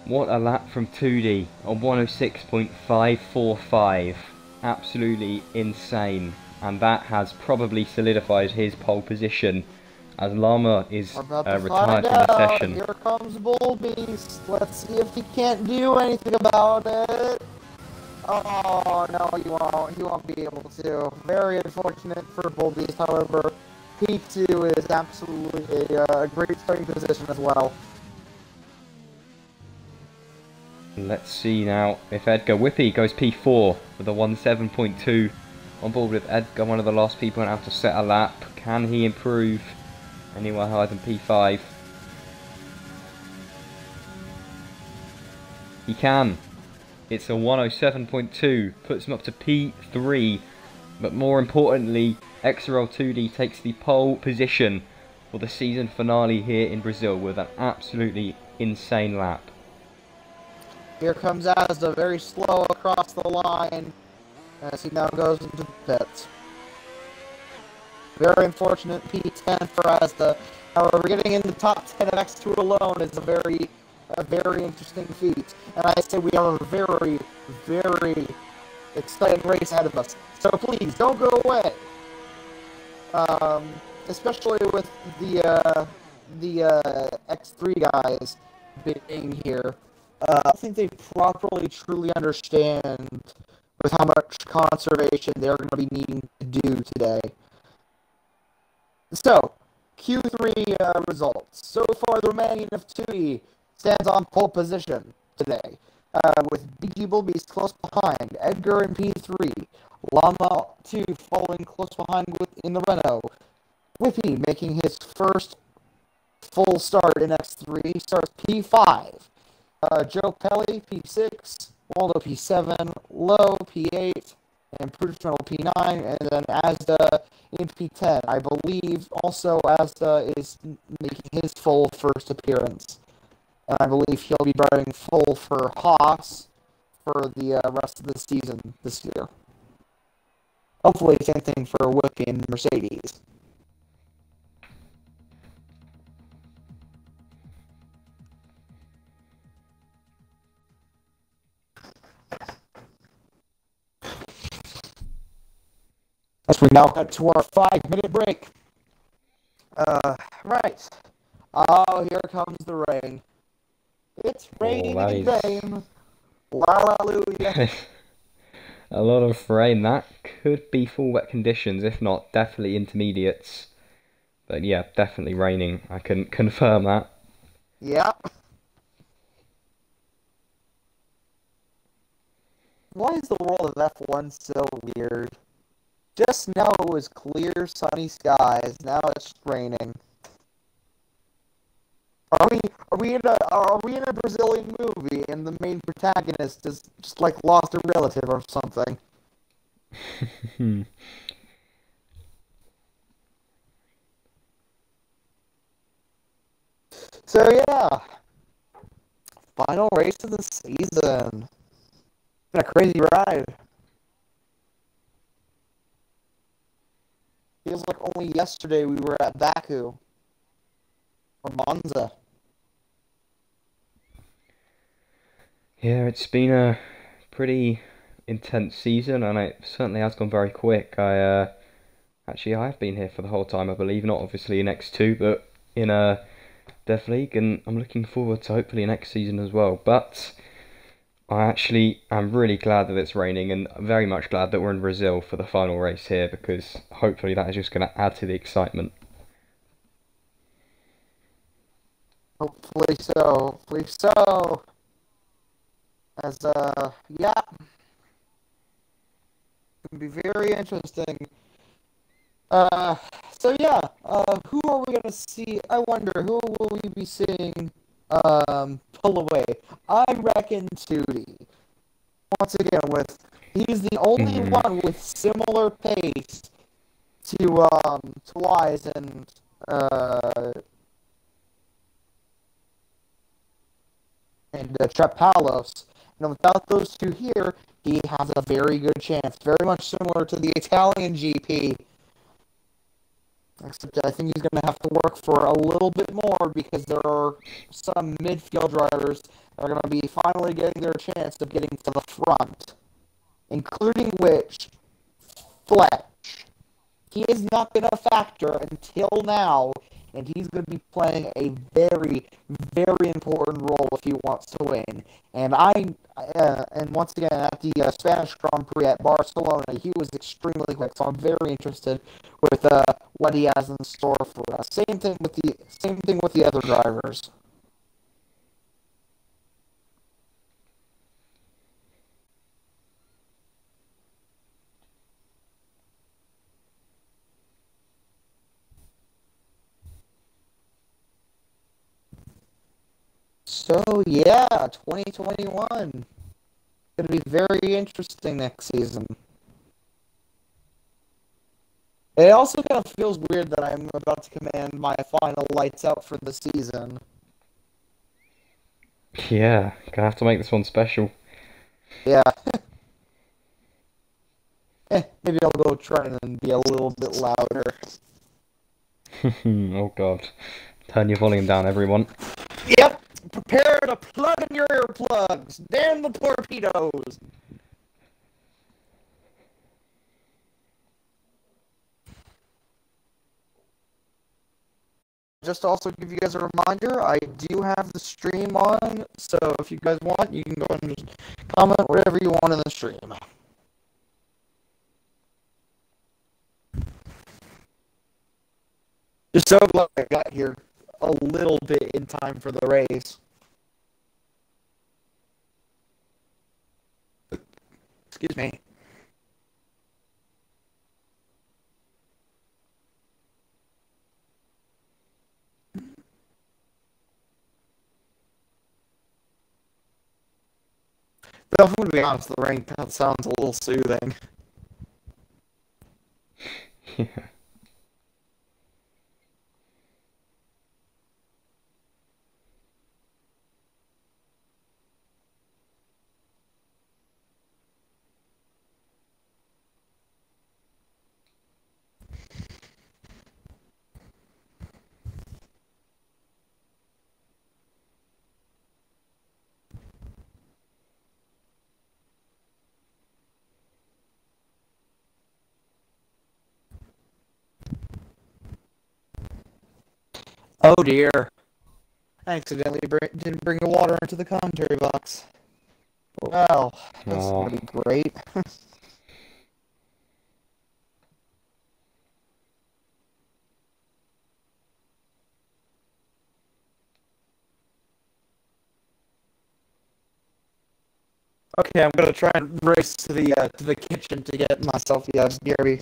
What a lap from 2D on 106.545. Absolutely insane. And that has probably solidified his pole position as Llama is retired from the session. Here comes Bull Beast. Let's see if he can't do anything about it. Oh, no, he won't. He won't be able to. Very unfortunate for Bull Beast, however. P2 is absolutely a great starting position as well. Let's see now if Edgar Whippy goes P4 with a 1.7.2 on board with Edgar, one of the last people out to set a lap. Can he improve anywhere higher than P5? He can. It's a 107.2, puts him up to P3, but more importantly, XRL2D takes the pole position for the season finale here in Brazil with an absolutely insane lap. Here comes Asda, very slow across the line, as he now goes into the pits. Very unfortunate P10 for Asda. However, getting in the top 10 of X2 alone is a very interesting feat. And I say we have a very exciting race ahead of us. So please, don't go away. Especially with the X3 guys being here. I think they properly, truly understand with how much conservation they're going to be needing to do today. So, Q3 results. So far, the remaining of 2E stands on pole position today, with BG Bullbeast close behind, Edgar in P3, Llama 2 following close behind in the Renault, Whippy making his first full start in X3, starts P5. Joe Pelly, P6, Waldo, P7, Low, P8, and Prudence Metal, P9, and then Asda in P10. I believe also Asda is making his full first appearance. And I believe he'll be driving full for Haas for the rest of the season this year. Hopefully, same thing for Whippy and Mercedes. As we now head to our 5-minute break. Right. Oh, here comes the rain. It's raining in vain. Hallelujah. A lot of rain. That could be full wet conditions, if not definitely intermediates. But yeah, definitely raining. I can confirm that. Yeah. Why is the world of F1 so weird? Just now it was clear, sunny skies. Now it's raining. Are we in a Brazilian movie and the main protagonist is just like lost a relative or something? So yeah, final race of the season. Been a crazy ride. Feels like only yesterday we were at Baku or Monza. Yeah, it's been a pretty intense season, and it certainly has gone very quick. Actually, I have been here for the whole time, I believe. Not obviously in X2, but in Dev League, and I'm looking forward to hopefully next season as well. But I actually am really glad that it's raining, and very much glad that we're in Brazil for the final race here, because hopefully that is just going to add to the excitement. Hopefully so. Hopefully so. As yeah, it's gonna be very interesting. So yeah, who are we gonna see? I wonder who will we be seeing pull away? I reckon Tootie. Once again, with he's the only Mm. one with similar pace to Wise and Trep Palos. And without those two here, he has a very good chance. Very much similar to the Italian GP. Except I think he's going to have to work for a little bit more because there are some midfield drivers that are going to be finally getting their chance of getting to the front, including which Fletch. He has not been a factor until now, and he's going to be playing a very, very important role if he wants to win. And once again at the Spanish Grand Prix at Barcelona, he was extremely quick. So I'm very interested with what he has in store for us. Same thing with the other drivers. So yeah, 2021 going to be very interesting next season. It also kind of feels weird that I'm about to command my final lights out for the season. Yeah, gonna have to make this one special. Yeah, maybe I'll go try and be a little bit louder. Oh god. Turn your volume down, everyone. Yep, prepare to plug in your earplugs. Damn the torpedoes. Just to also give you guys a reminder, I do have the stream on, so if you guys want, you can go and just comment whatever you want in the stream. Just so glad I got here a little bit in time for the race. Excuse me. But if I'm going to be honest, the rain sounds a little soothing. Yeah. Oh dear. I accidentally didn't bring the water into the commentary box. Well, that's Oh. going to be great. Okay, I'm going to try and race to the kitchen to get myself the Gary.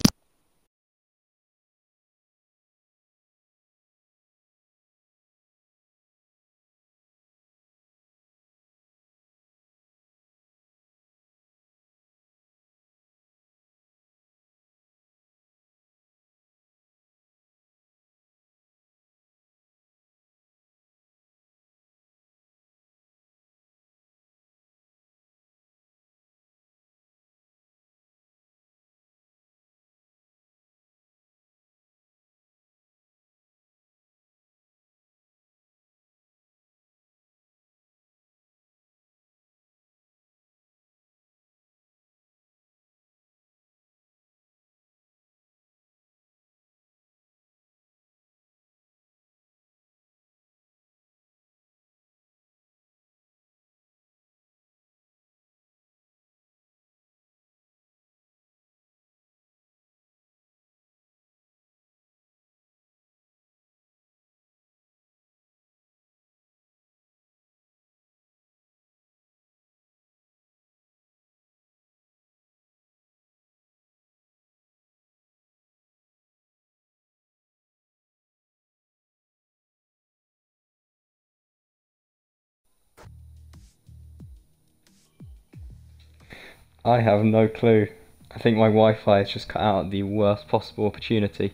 I have no clue. I think my Wi-Fi has just cut out at the worst possible opportunity.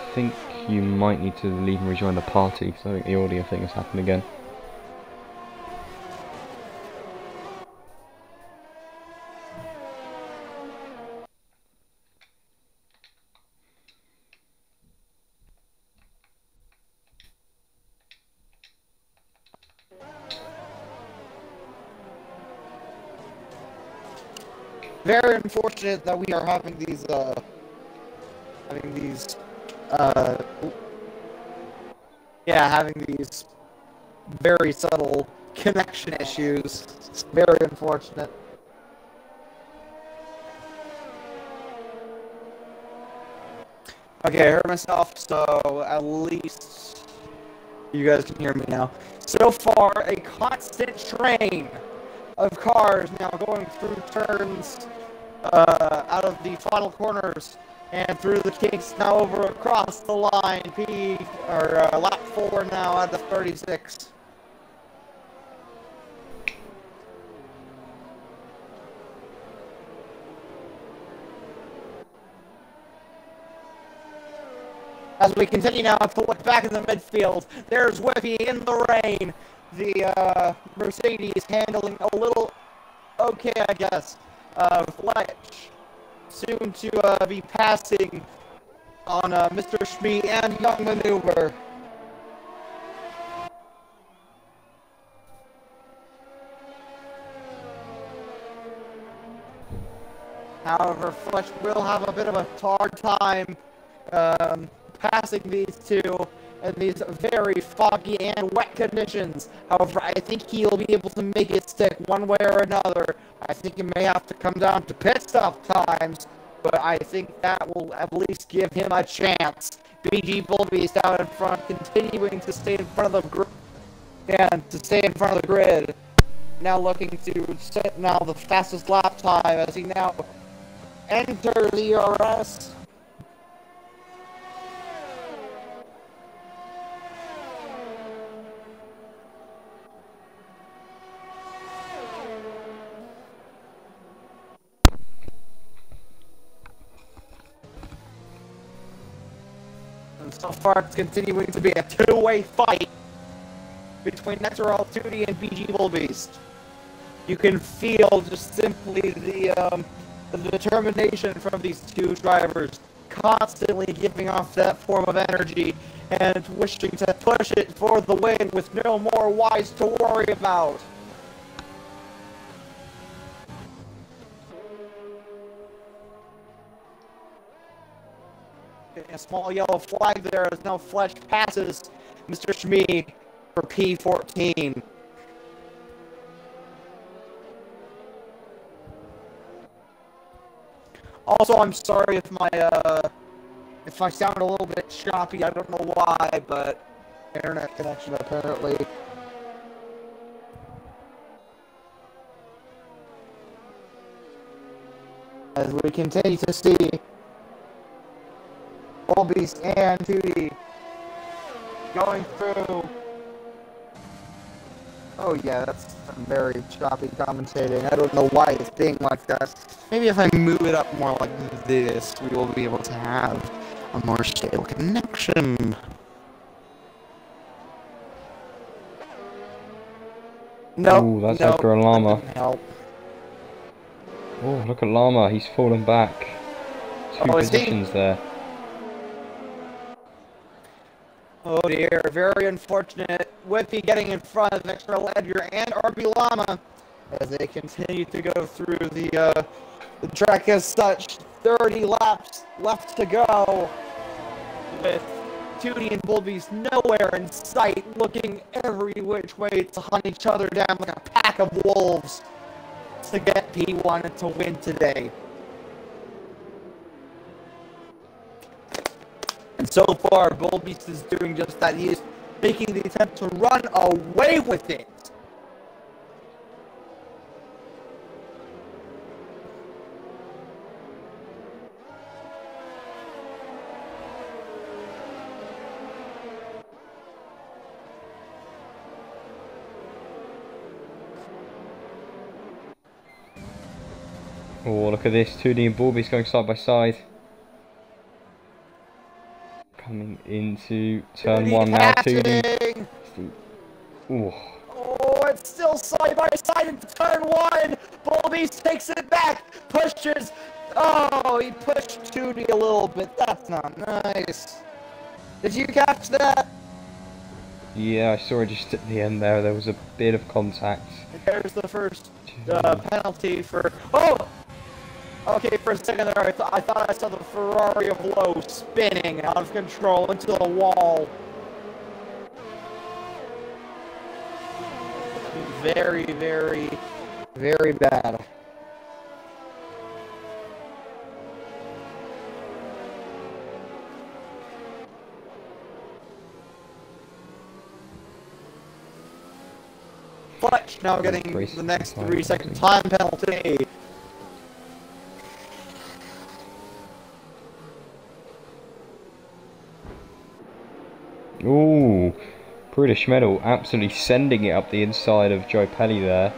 I think you might need to leave and rejoin the party, so I think the audio thing has happened again. Very unfortunate that we are having these, having these very subtle connection issues. It's very unfortunate. Okay, I heard myself, so at least you guys can hear me now. So far, a constant train of cars now going through turns out of the final corners and through the kinks now over across the line. Lap 4 now out of 36. As we continue now to look back in the midfield, there's Whippy in the rain. The Mercedes handling a little okay, I guess. Fletch soon to be passing on Mr. Schmee and Young Maneuver. However, Fletch will have a bit of a hard time passing these two in these very foggy and wet conditions. However, I think he'll be able to make it stick one way or another. I think it may have to come down to pit stop times, but I think that will at least give him a chance. BG Bullbeast out in front, continuing to stay in front of the grid. Now looking to set now the fastest lap time as he now enters the ERS. And so far, it's continuing to be a two-way fight between Nectar 2D and BG Bullbeast. You can feel just simply the determination from these two drivers, constantly giving off that form of energy and wishing to push it for the win with no more Ys to worry about. A small yellow flag there as now Fletch passes Mr. Schmee for P14. Also, I'm sorry if my If I sound a little bit choppy, I don't know why, but internet connection apparently. As we continue to see Beast and 2D going through. Oh yeah, that's very choppy commentating. I don't know why it's being like that. Maybe if I move it up more like this, we will be able to have a more stable connection. Nope. Ooh, that's nope, Edgar and Llama. that didn't help. Oh, look at Llama. He's fallen back. Two positions there. Oh dear, very unfortunate. Whippy getting in front of Extra Ledger and RB Llama as they continue to go through the track as such. 30 laps left to go with Tootie and Bullbeast nowhere in sight, looking every which way to hunt each other down like a pack of wolves to get P1 and to win today. And so far, Bullbeast is doing just that. He is making the attempt to run away with it. Oh, look at this. 2D and Bullbeast going side by side. Coming into turn 1 now. 2D. Ooh. Oh, it's still side by side into turn 1. Bullbeast takes it back. Pushes. Oh, he pushed 2D a little bit. That's not nice. Did you catch that? Yeah, I saw it just at the end there. There was a bit of contact. There's the first penalty for... Oh! Okay, for a second there, I thought I saw the Ferrari of Lowe spinning out of control into the wall. Very, very, very bad. Fletch now getting the next 3-second time penalty. Ooh, British medal absolutely sending it up the inside of Joe Pelly there.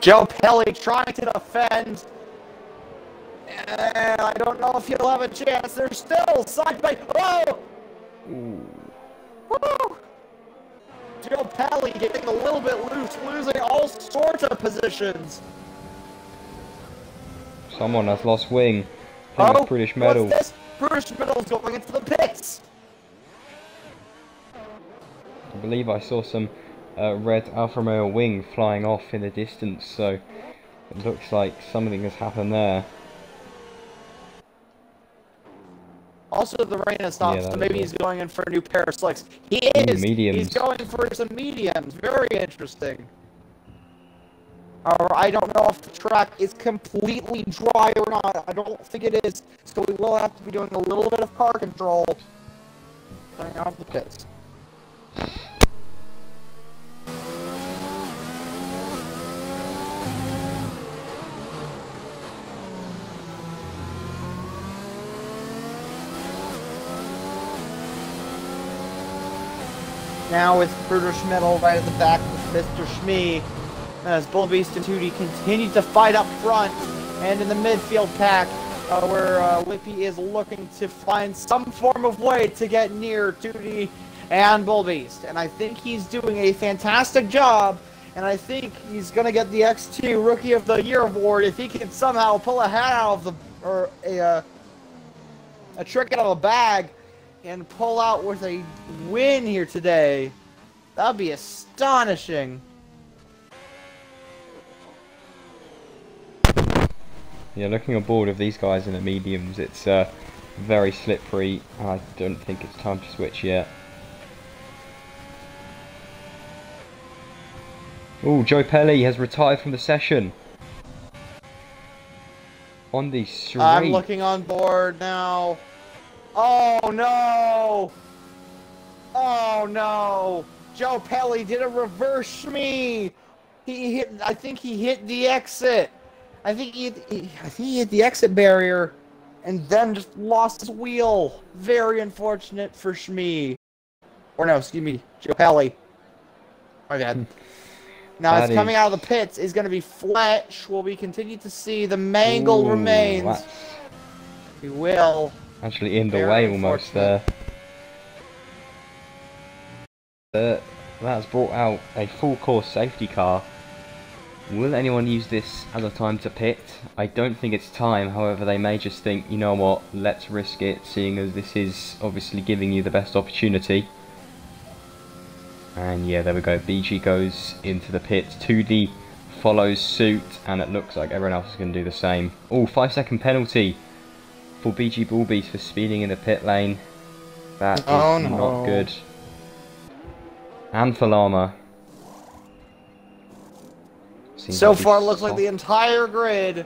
Joe Pelly trying to defend. And I don't know if he'll have a chance. They're still side by... Oh! Ooh. Woo! Joe Pelly getting a little bit loose, losing all sorts of positions. Someone has lost wing. I think it's British medal. What's this? British medal's going into the pits. I believe I saw some red Alfa Romeo wing flying off in the distance, so it looks like something has happened there. Also, the rain has stopped, so maybe he's going in for a new pair of slicks. He is! Mediums. He's going for some mediums. Very interesting. Or I don't know if the track is completely dry or not. I don't think it is, so we will have to be doing a little bit of car control. Coming out of the pits. Now with British medal right at the back with Mr. Shmee, as Bullbeast and Tootie continue to fight up front, and in the midfield pack, where Whippy is looking to find some form of way to get near Tootie and Bullbeast. And I think he's doing a fantastic job, and I think he's going to get the X2 Rookie of the Year award if he can somehow pull a hat out of the, or a trick out of a bag, and pull out with a win here today. That'd be astonishing. Yeah, looking on board of these guys in the mediums, it's very slippery. I don't think it's time to switch yet. Oh, Joe Pelly has retired from the session. On the straight. I'm looking on board now. Oh no! Oh no! Joe Pelly did a reverse me. He hit. I think he hit the exit. I think he hit the exit barrier, and then just lost his wheel. Very unfortunate for Shmee. Or no, excuse me, Joe Pelly. My bad. Now That it's coming is... out of the pits. Is going to be Fletch. Will we continue to see the mangled Ooh, remains? that's We will. actually in the Very way almost unfortunate. there. That's brought out a full course safety car. Will anyone use this as a time to pit? I don't think it's time, however they may just think, you know what, let's risk it, seeing as this is obviously giving you the best opportunity. And yeah, there we go, BG goes into the pits, 2D follows suit, and it looks like everyone else is going to do the same. Oh, 5-second penalty for BG Bullbeast for speeding in the pit lane. That is not good. And for Llama. So far, it looks like the entire grid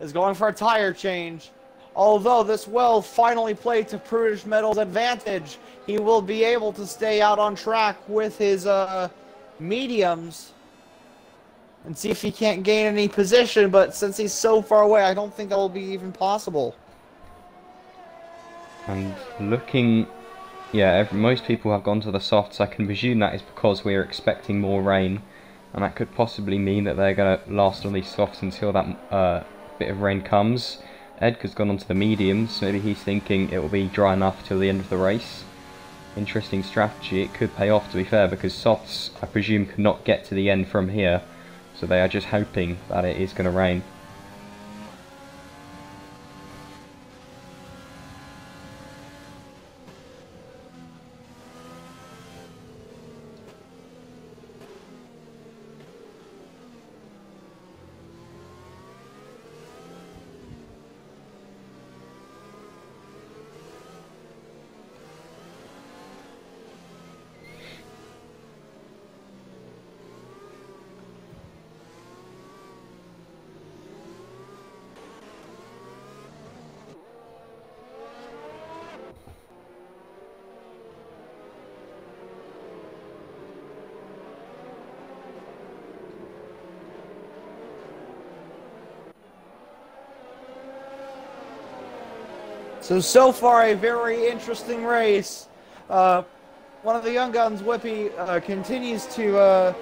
is going for a tire change. Although this will finally play to Prudish Metal's advantage, he will be able to stay out on track with his mediums and see if he can't gain any position. But since he's so far away, I don't think that will be even possible. And looking, yeah, most people have gone to the softs. I can presume that is because we're expecting more rain. And that could possibly mean that they're going to last on these softs until that bit of rain comes. Edgar's gone onto the mediums. Maybe he's thinking it will be dry enough till the end of the race. Interesting strategy. It could pay off, to be fair, because softs, I presume, could not get to the end from here. So they are just hoping that it is going to rain. So far, a very interesting race. One of the young guns, Whippy, continues to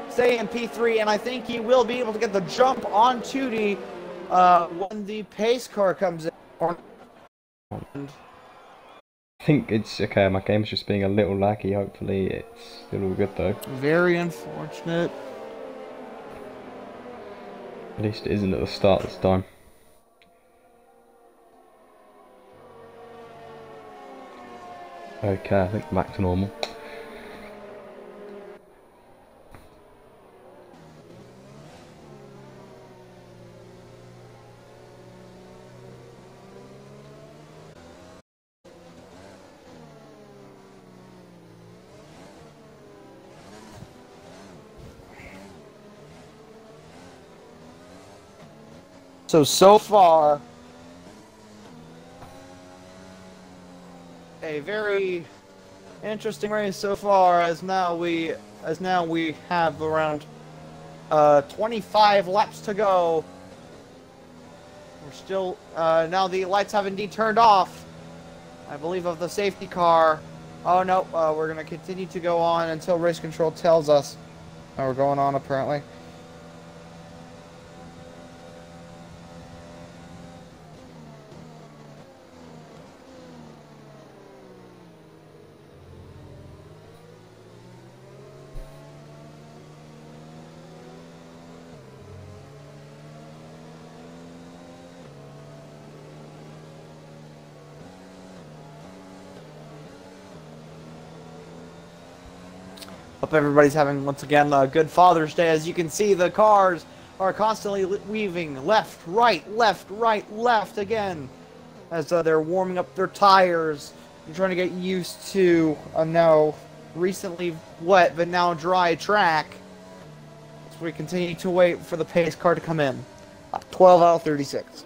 stay in P3, and I think he will be able to get the jump on 2D when the pace car comes in. I think it's okay, my game's just being a little laggy. Hopefully it's still all good though. Very unfortunate. At least it isn't at the start this time. Okay, I think back to normal. So far, a very interesting race so far, as now we have around 25 laps to go. We're still now the lights have indeed turned off, I believe, of the safety car. Oh no, we're gonna continue to go on until race control tells us. We're going on apparently. Hope everybody's having, once again, a good Father's Day. As you can see, the cars are constantly weaving left, right again. As they're warming up their tires and trying to get used to a now recently wet but now dry track. So we continue to wait for the pace car to come in. 12 out of 36.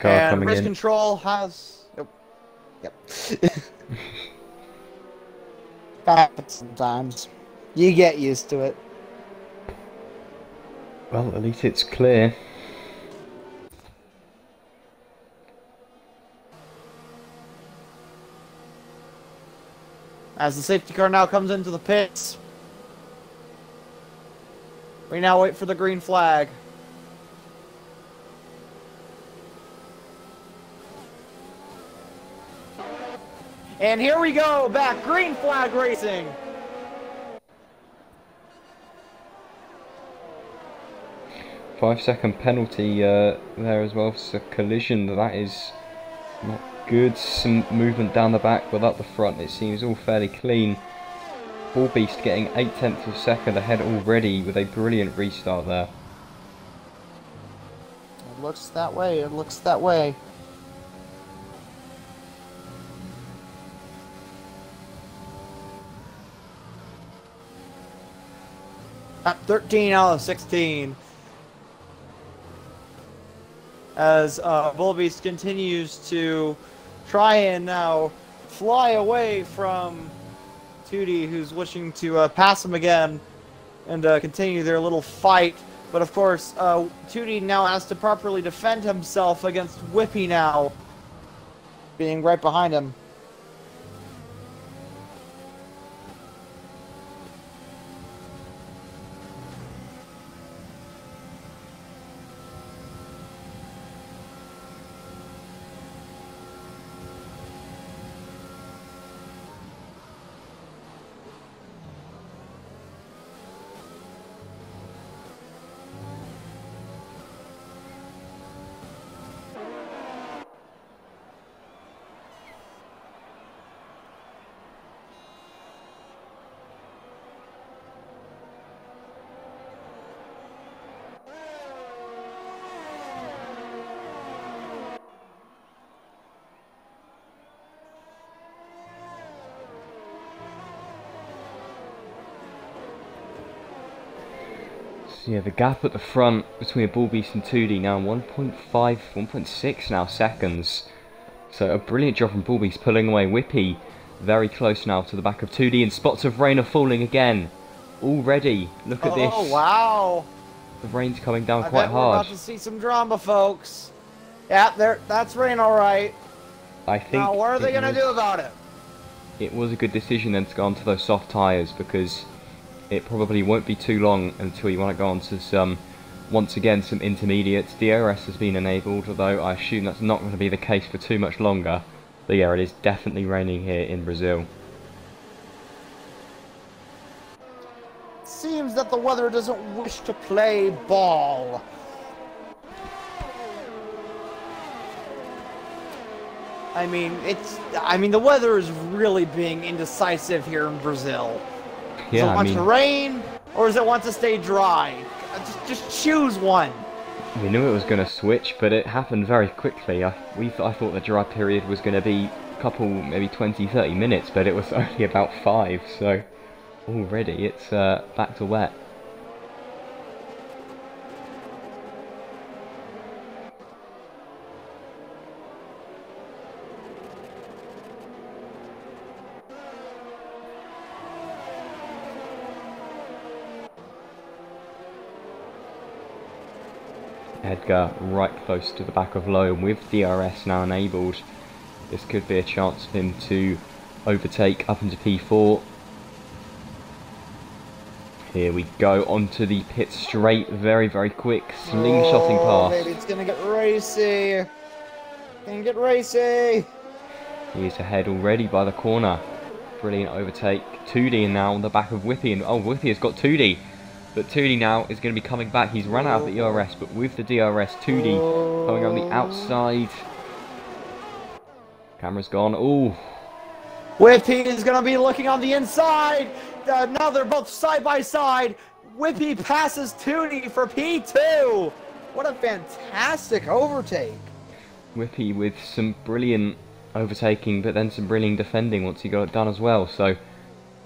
Car and coming Risk in. Control has... Yep. Happens sometimes. You get used to it. Well, at least it's clear. As the safety car now comes into the pits, we now wait for the green flag. And here we go, back, green flag racing. Five-second penalty there as well for collision. That is not good. Some movement down the back, but up the front it seems all fairly clean. Ball Beast getting 0.8 of a second ahead already with a brilliant restart there. It looks that way, it looks that way. At 13 out of 16. As Bullbeast continues to try and now fly away from Tootie, who's wishing to pass him again and continue their little fight. But of course, Tootie now has to properly defend himself against Whippy now, being right behind him. So yeah, the gap at the front between Ball Beast and 2D now 1.5, 1.6 now seconds. So a brilliant job from Ball Beast pulling away Whippy. Very close now to the back of 2D, and spots of rain are falling again. Already, look at this. Oh, wow. The rain's coming down I quite bet hard. We're about to see some drama, folks. Yeah, that's rain, all right. I think. Now, what are they going to do about it? It was a good decision then to go onto those soft tyres, because it probably won't be too long until you want to go onto some, once again, some intermediates. DRS has been enabled, although I assume that's not going to be the case for too much longer. But yeah, it is definitely raining here in Brazil. Seems that the weather doesn't wish to play ball. I mean, the weather is really being indecisive here in Brazil. Does it want to rain, or does it want to stay dry? Just choose one. We knew it was going to switch, but it happened very quickly. I thought the dry period was going to be a couple, maybe 20-30 minutes, but it was only about 5, so already it's back to wet. Edgar right close to the back of Lowe, and with DRS now enabled, this could be a chance for him to overtake up into P4. Here we go, onto the pit straight, very, very quick, slingshotting pass. Baby, it's gonna get racy. Gonna get racy. He is ahead already by the corner. Brilliant overtake. 2D now on the back of Whippy, and oh, Whippy has got 2D. But 2D now is going to be coming back. He's run out of the ERS, but with the DRS, 2D coming on the outside. Camera's gone. Ooh. Whippy is going to be looking on the inside. Now they're both side by side. Whippy passes 2D for P2. What a fantastic overtake. Whippy with some brilliant overtaking, but then some brilliant defending once he got it done as well. So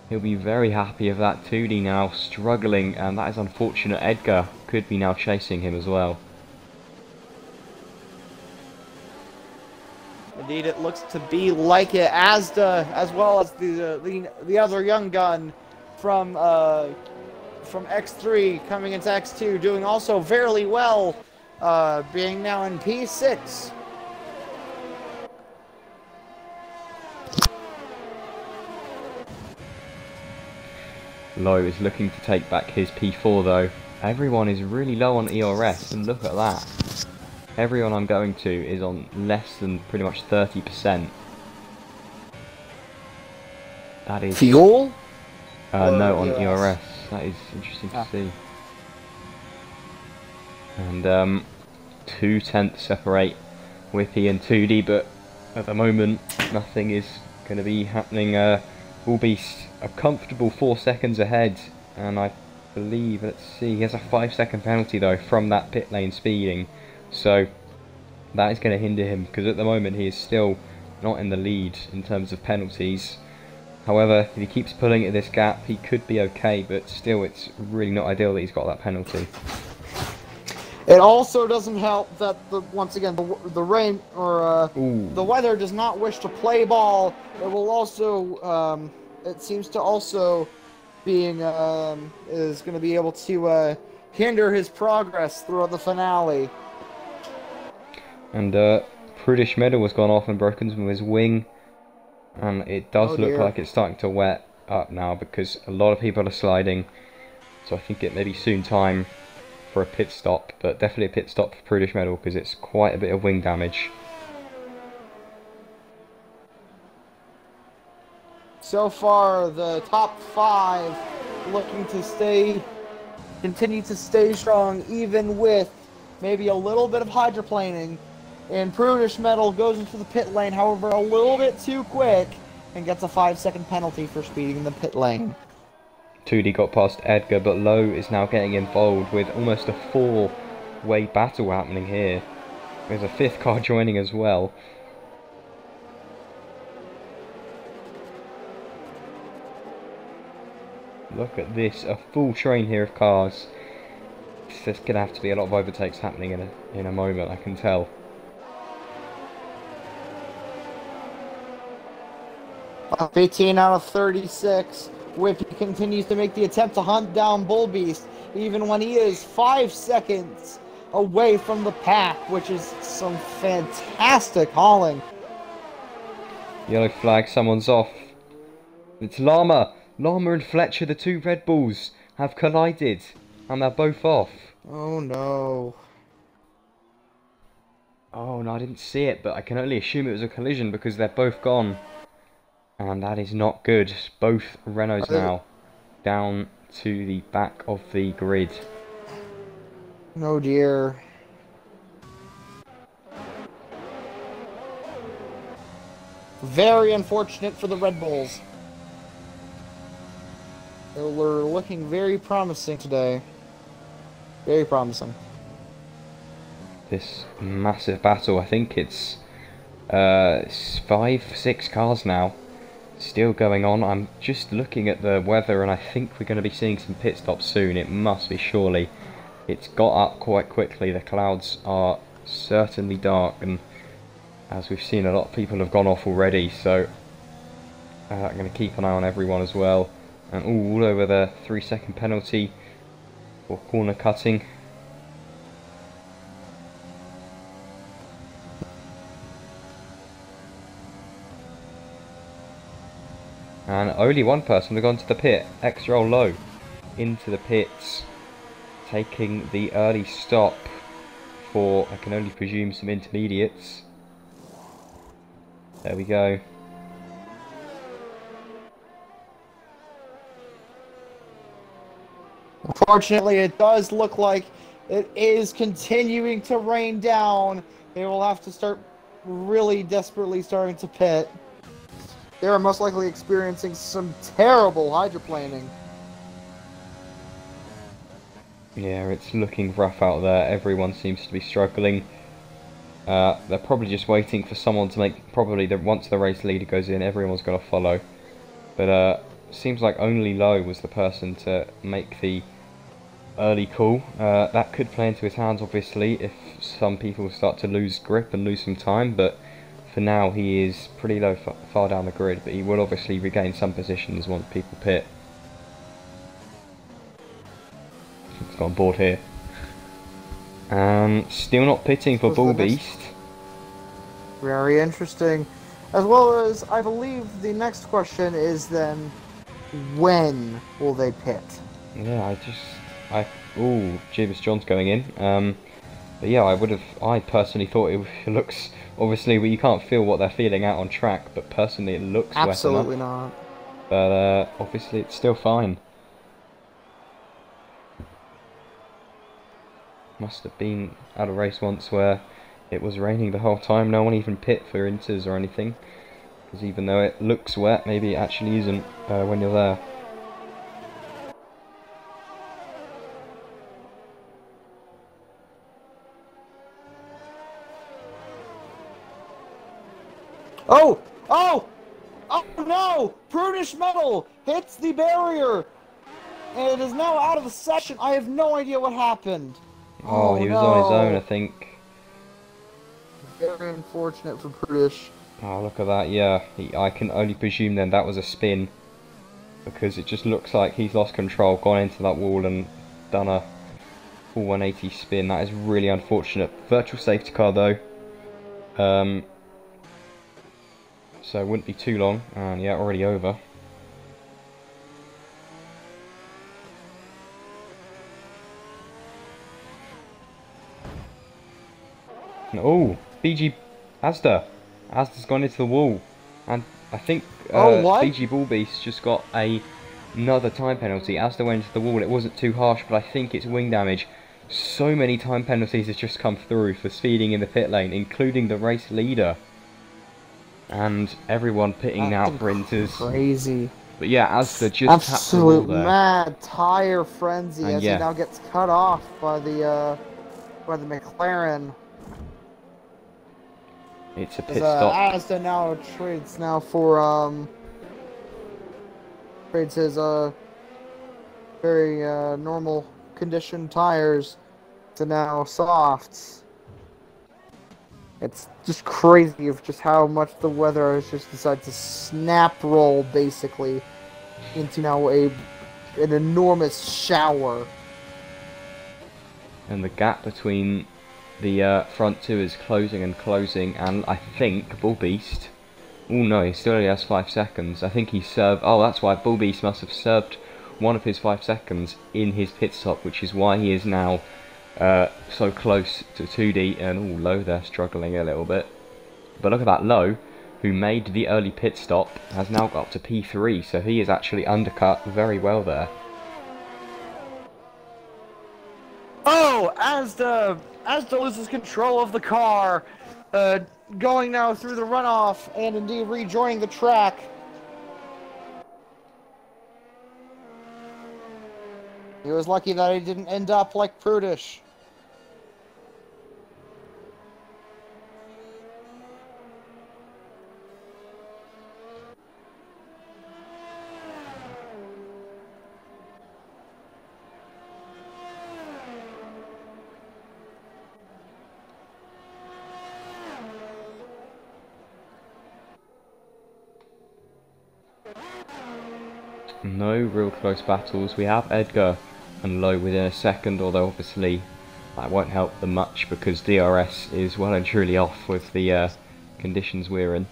he'll be very happy of that. 2D now struggling, and that is unfortunate. Edgar could be now chasing him as well. Indeed, it looks to be like it, as well as the other young gun from X3 coming into X2, doing also fairly well, being now in P6. Low is looking to take back his P4 though. Everyone is really low on ERS, and look at that. Everyone I'm going to is on less than pretty much 30%. That is... Fuel? No, on ERS. That is interesting to see. And 2/10 separate Whippy and 2D, but at the moment nothing is going to be happening. Will be a comfortable 4 seconds ahead, and I believe, let's see, he has a 5-second penalty though from that pit lane speeding, so that is going to hinder him, because at the moment he is still not in the lead in terms of penalties. However, if he keeps pulling at this gap, he could be okay, but still it's really not ideal that he's got that penalty. It also doesn't help that, once again, the rain, or the weather does not wish to play ball. It will also, it seems to also being, is going to be able to hinder his progress throughout the finale. And British medal has gone off and broken some of his wing. And it does look like it's starting to wet up now, because a lot of people are sliding. So I think it may be soon time for a pit stop, but definitely a pit stop for British medal, because it's quite a bit of wing damage. So far, the top 5 looking to continue to stay strong, even with maybe a little bit of hydroplaning. And British Metal goes into the pit lane, however, a little bit too quick, and gets a 5-second penalty for speeding the pit lane. 2D got past Edgar, but Low is now getting involved with almost a 4-way battle happening here. There's a 5th car joining as well. Look at this, a full train here of cars. There's going to have to be a lot of overtakes happening in a moment, I can tell. 15 out of 36. Whippy continues to make the attempt to hunt down Bullbeast, even when he is 5 seconds away from the pack, which is some fantastic hauling. Yellow flag, someone's off. It's Llama. Llama and Fletcher, the 2 Red Bulls, have collided, and they're both off. Oh no. Oh no, I didn't see it, but I can only assume it was a collision because they're both gone. And that is not good. Both Renaults now down to the back of the grid. Oh dear. Very unfortunate for the Red Bulls. They were looking very promising today. Very promising. This massive battle, I think it's 5-6 cars now. Still going on. I'm just looking at the weather, and I think we're going to be seeing some pit stops soon. It must be, surely. It's got up quite quickly. The clouds are certainly dark, and as we've seen, a lot of people have gone off already, so I'm going to keep an eye on everyone as well. And all over the 3-second penalty for corner cutting. And only one person has gone to the pit. Extra Low into the pits, taking the early stop for, I can only presume, some intermediates. There we go. Unfortunately, it does look like it is continuing to rain down. They will have to start really desperately starting to pit. They are most likely experiencing some terrible hydroplaning. Yeah, it's looking rough out there. Everyone seems to be struggling. They're probably just waiting for someone to make, once the race leader goes in, everyone's going to follow. But seems like only Low was the person to make the early call. That could play into his hands, obviously, if some people start to lose grip and lose some time, but for now he is pretty low, far down the grid, but he will obviously regain some positions once people pit. He's got on board here. Still not pitting for Bull Beast. Very interesting. As well as, I believe the next question is then, when will they pit? Yeah, ooh, Jibus John's going in. But yeah, I personally thought it looks, obviously you can't feel what they're feeling out on track, but personally it looks wet enough. Absolutely not. But obviously it's still fine. Must have been at a race once where it was raining the whole time, no one even pit for inters or anything. Because even though it looks wet, maybe it actually isn't when you're there. Oh! Oh! Oh no! Prudish Metal hits the barrier! And it is now out of the session. I have no idea what happened. Oh, he was on his own, I think. Very unfortunate for Prudish. Oh, look at that, yeah. I can only presume then that was a spin. Because it just looks like he's lost control, gone into that wall and done a full 180 spin. That is really unfortunate. Virtual safety car though. So it wouldn't be too long, and yeah, already over. Oh, BG Asda's gone into the wall, and I think BG Bullbeast just got another time penalty. Asda went into the wall. It wasn't too harsh, but I think it's wing damage. So many time penalties has just come through for speeding in the pit lane, including the race leader. And everyone pitting now for inters. Crazy. But yeah, Asda just tapped the wall there. Mad tire frenzy and as he now gets cut off by the McLaren. It's a pit stop. Asda now trades for trades his very normal condition tires to now softs. It's just crazy of just how much the weather has just decided to snap roll basically into now an enormous shower. And the gap between the front two is closing and closing, and I think Bull Beast, oh no, he still only has 5 seconds. I think he served, oh that's why Bull Beast must have served one of his 5 seconds in his pit stop, which is why he is now so close to 2D, and oh, Low there struggling a little bit. But look at that, Low, who made the early pit stop, has now got up to P3, so he is actually undercut very well there. Oh, Asda loses control of the car, going now through the runoff and indeed rejoining the track. He was lucky that he didn't end up like Prudish. No real close battles. We have Edgar and Low within a second, although obviously that won't help them much because DRS is well and truly off with the conditions we're in.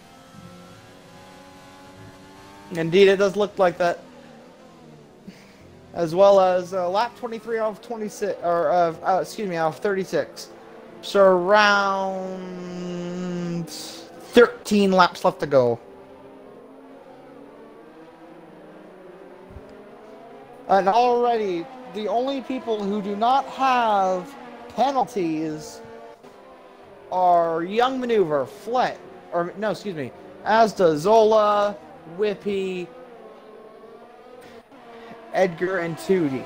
Indeed, it does look like that. As well as lap 23 out of 26, or excuse me, out of 36. So around 13 laps left to go. And already, the only people who do not have penalties are Young Maneuver, Flet, or no, excuse me, Asda, Zola, Whippy, Edgar, and 2D.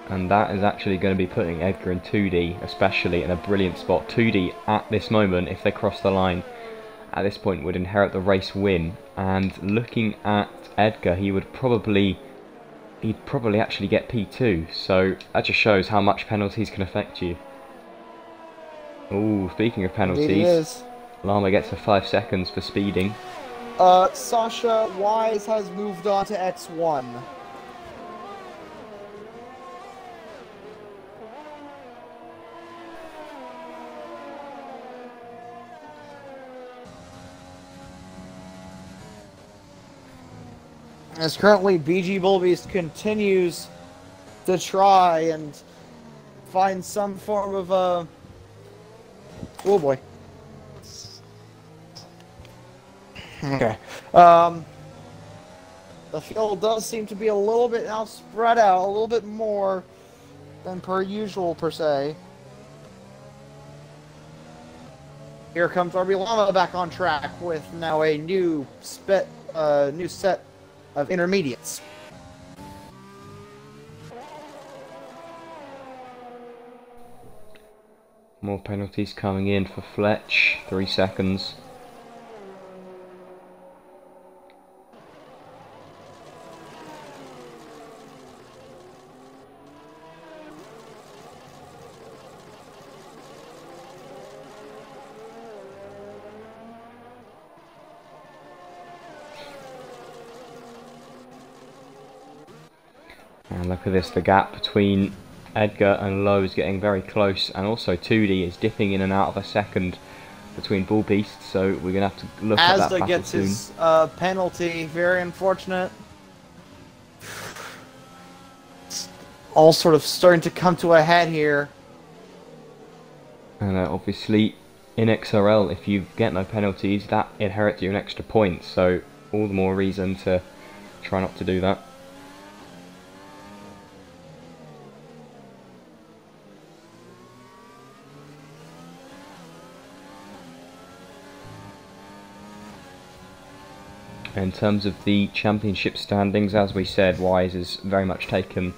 And that is actually going to be putting Edgar and 2D, especially, in a brilliant spot. 2D, at this moment, if they cross the line, at this point would inherit the race win. And looking at Edgar, he'd probably actually get P2, so that just shows how much penalties can affect you. Oh, speaking of penalties, Llama gets a 5 seconds for speeding. Sasha Wise has moved on to X1. As currently, BG Bullbeast continues to try and find some form of oh boy. Okay. The field does seem to be a little bit now spread out, a little bit more than per usual, per se. Here comes RB Llama back on track with now a new set of intermediates. More penalties coming in for Fletch. 3 seconds. And look at this, the gap between Edgar and Lowe is getting very close, and also 2D is dipping in and out of a second between Bull Beasts, so we're going to have to look at that battle gets soon. His penalty, very unfortunate. It's all sort of starting to come to a head here. And obviously, in XRL, if you get no penalties, that inherits you an extra point, so all the more reason to try not to do that. In terms of the championship standings, as we said, Wise has very much taken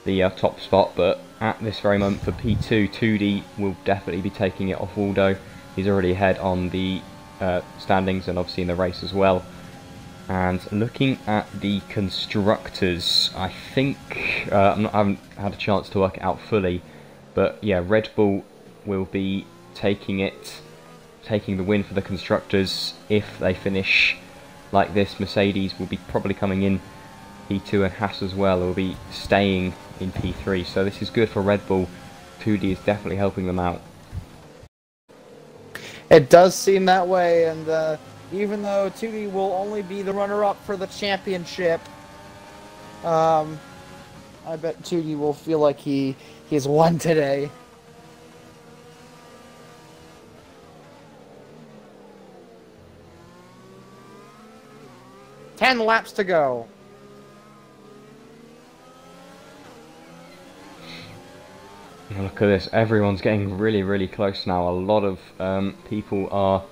the top spot, but at this very moment for P2, 2D will definitely be taking it off Waldo. He's already ahead on the standings and obviously in the race as well. And looking at the constructors, I think, I haven't had a chance to work it out fully, but yeah, Red Bull will be taking the win for the constructors if they finish like this. Mercedes will be probably coming in P2, and Haas as well will be staying in P3, so this is good for Red Bull. 2D is definitely helping them out. It does seem that way, and even though 2D will only be the runner-up for the championship, I bet 2D will feel like he's won today. Ten laps to go. Look at this, everyone's getting really close now. A lot of people are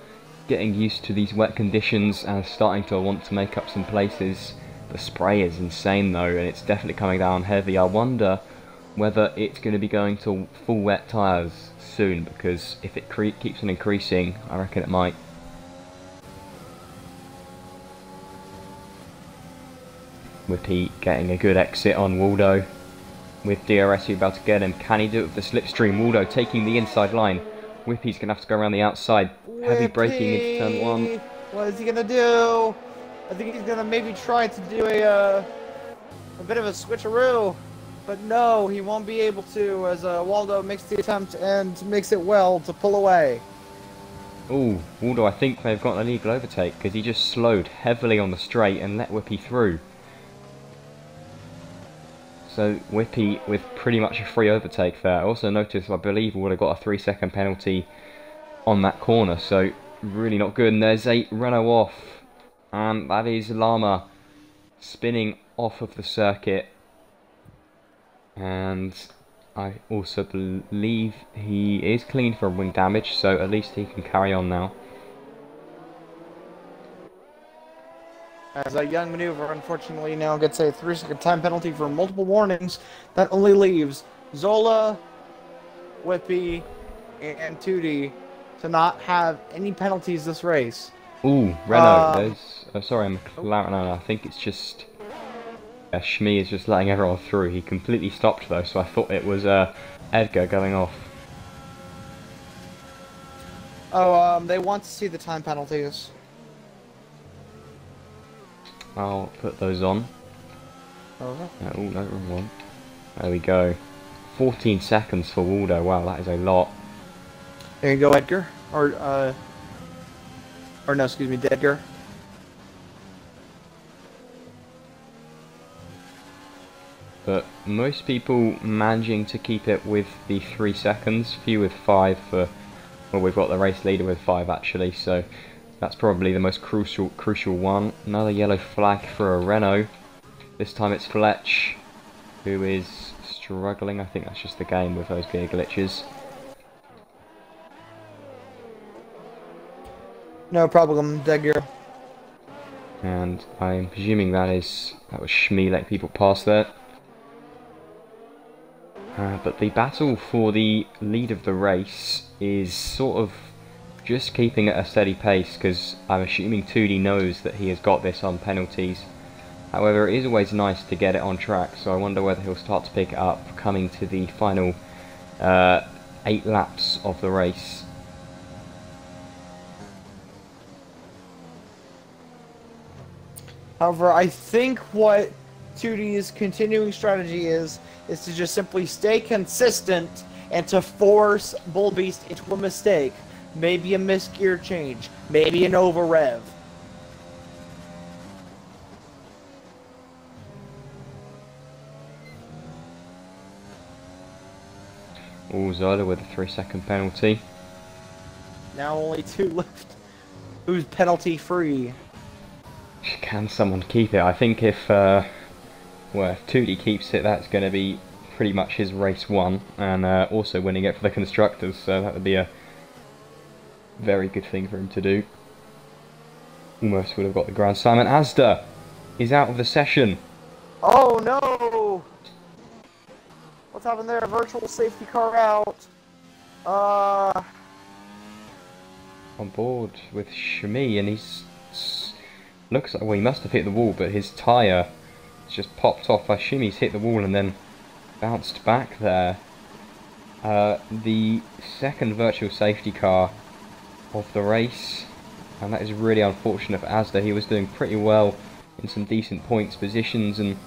getting used to these wet conditions and starting to want to make up some places. The spray is insane though, and it's definitely coming down heavy. I wonder whether it's going to be going to full wet tyres soon, because if it keeps on increasing, I reckon it might. Whippy getting a good exit on Waldo, with DRS about to get him. Can he do it with the slipstream? Waldo taking the inside line. Whippy's going to have to go around the outside. Heavy braking into turn 1. What is he going to do? I think he's going to maybe try to do a bit of a switcheroo. But no, he won't be able to, as Waldo makes the attempt and makes it well to pull away. Ooh, Waldo, I think they've got an illegal overtake, because he just slowed heavily on the straight and let Whippy through. So Whippy with pretty much a free overtake there. I also noticed, I believe, would have got a 3-second penalty on that corner, so really not good. And there's a Renault off, and that is Llama spinning off of the circuit. And I also believe he is clean for wing damage, so at least he can carry on now. As a young maneuver, unfortunately, now gets a 3-second time penalty for multiple warnings. That only leaves Zola, Whippy, and 2D to not have any penalties this race. Ooh, Renault, there's... sorry, McLaren, no, I think it's just... Shmi is just letting everyone through. He completely stopped though, so I thought it was Edgar going off. Oh, they want to see the time penalties. I'll put those on. Okay. Oh, no, wrong one. There we go. 14 seconds for Waldo. Wow, that is a lot. There you go, Edgar. Or no, excuse me, Dedgar. But most people managing to keep it with the 3 seconds. Few with 5 for... Well, we've got the race leader with 5 actually, so that's probably the most crucial one. Another yellow flag for a Renault. This time it's Fletch, who is struggling. I think that's just the game with those gear glitches. No problem, Dedgar. And I'm presuming that was Shmi letting people pass there. But the battle for the lead of the race is sort of just keeping at a steady pace, because I'm assuming 2D knows that he has got this on penalties. However, it is always nice to get it on track, so I wonder whether he'll start to pick it up coming to the final 8 laps of the race. However, I think what 2D's continuing strategy is to just simply stay consistent and to force Bullbeast into a mistake. Maybe a missed gear change. Maybe an over rev. Oh, Zola with a 3-second penalty. Now only 2 left. Who's penalty free? Can someone keep it? I think if well, if 2D keeps it, that's going to be pretty much his race won, and also winning it for the constructors, so that would be a very good thing for him to do. Almost would have got the Grand Slam, and Asda is out of the session. Oh no! What's happened there? Virtual safety car out. On board with Shmi, and he's... looks like, well, he must have hit the wall, but his tyre just popped off. I assume he's hit the wall and then bounced back there. The second virtual safety car of the race, and that is really unfortunate for Asda. He was doing pretty well in some decent points positions, and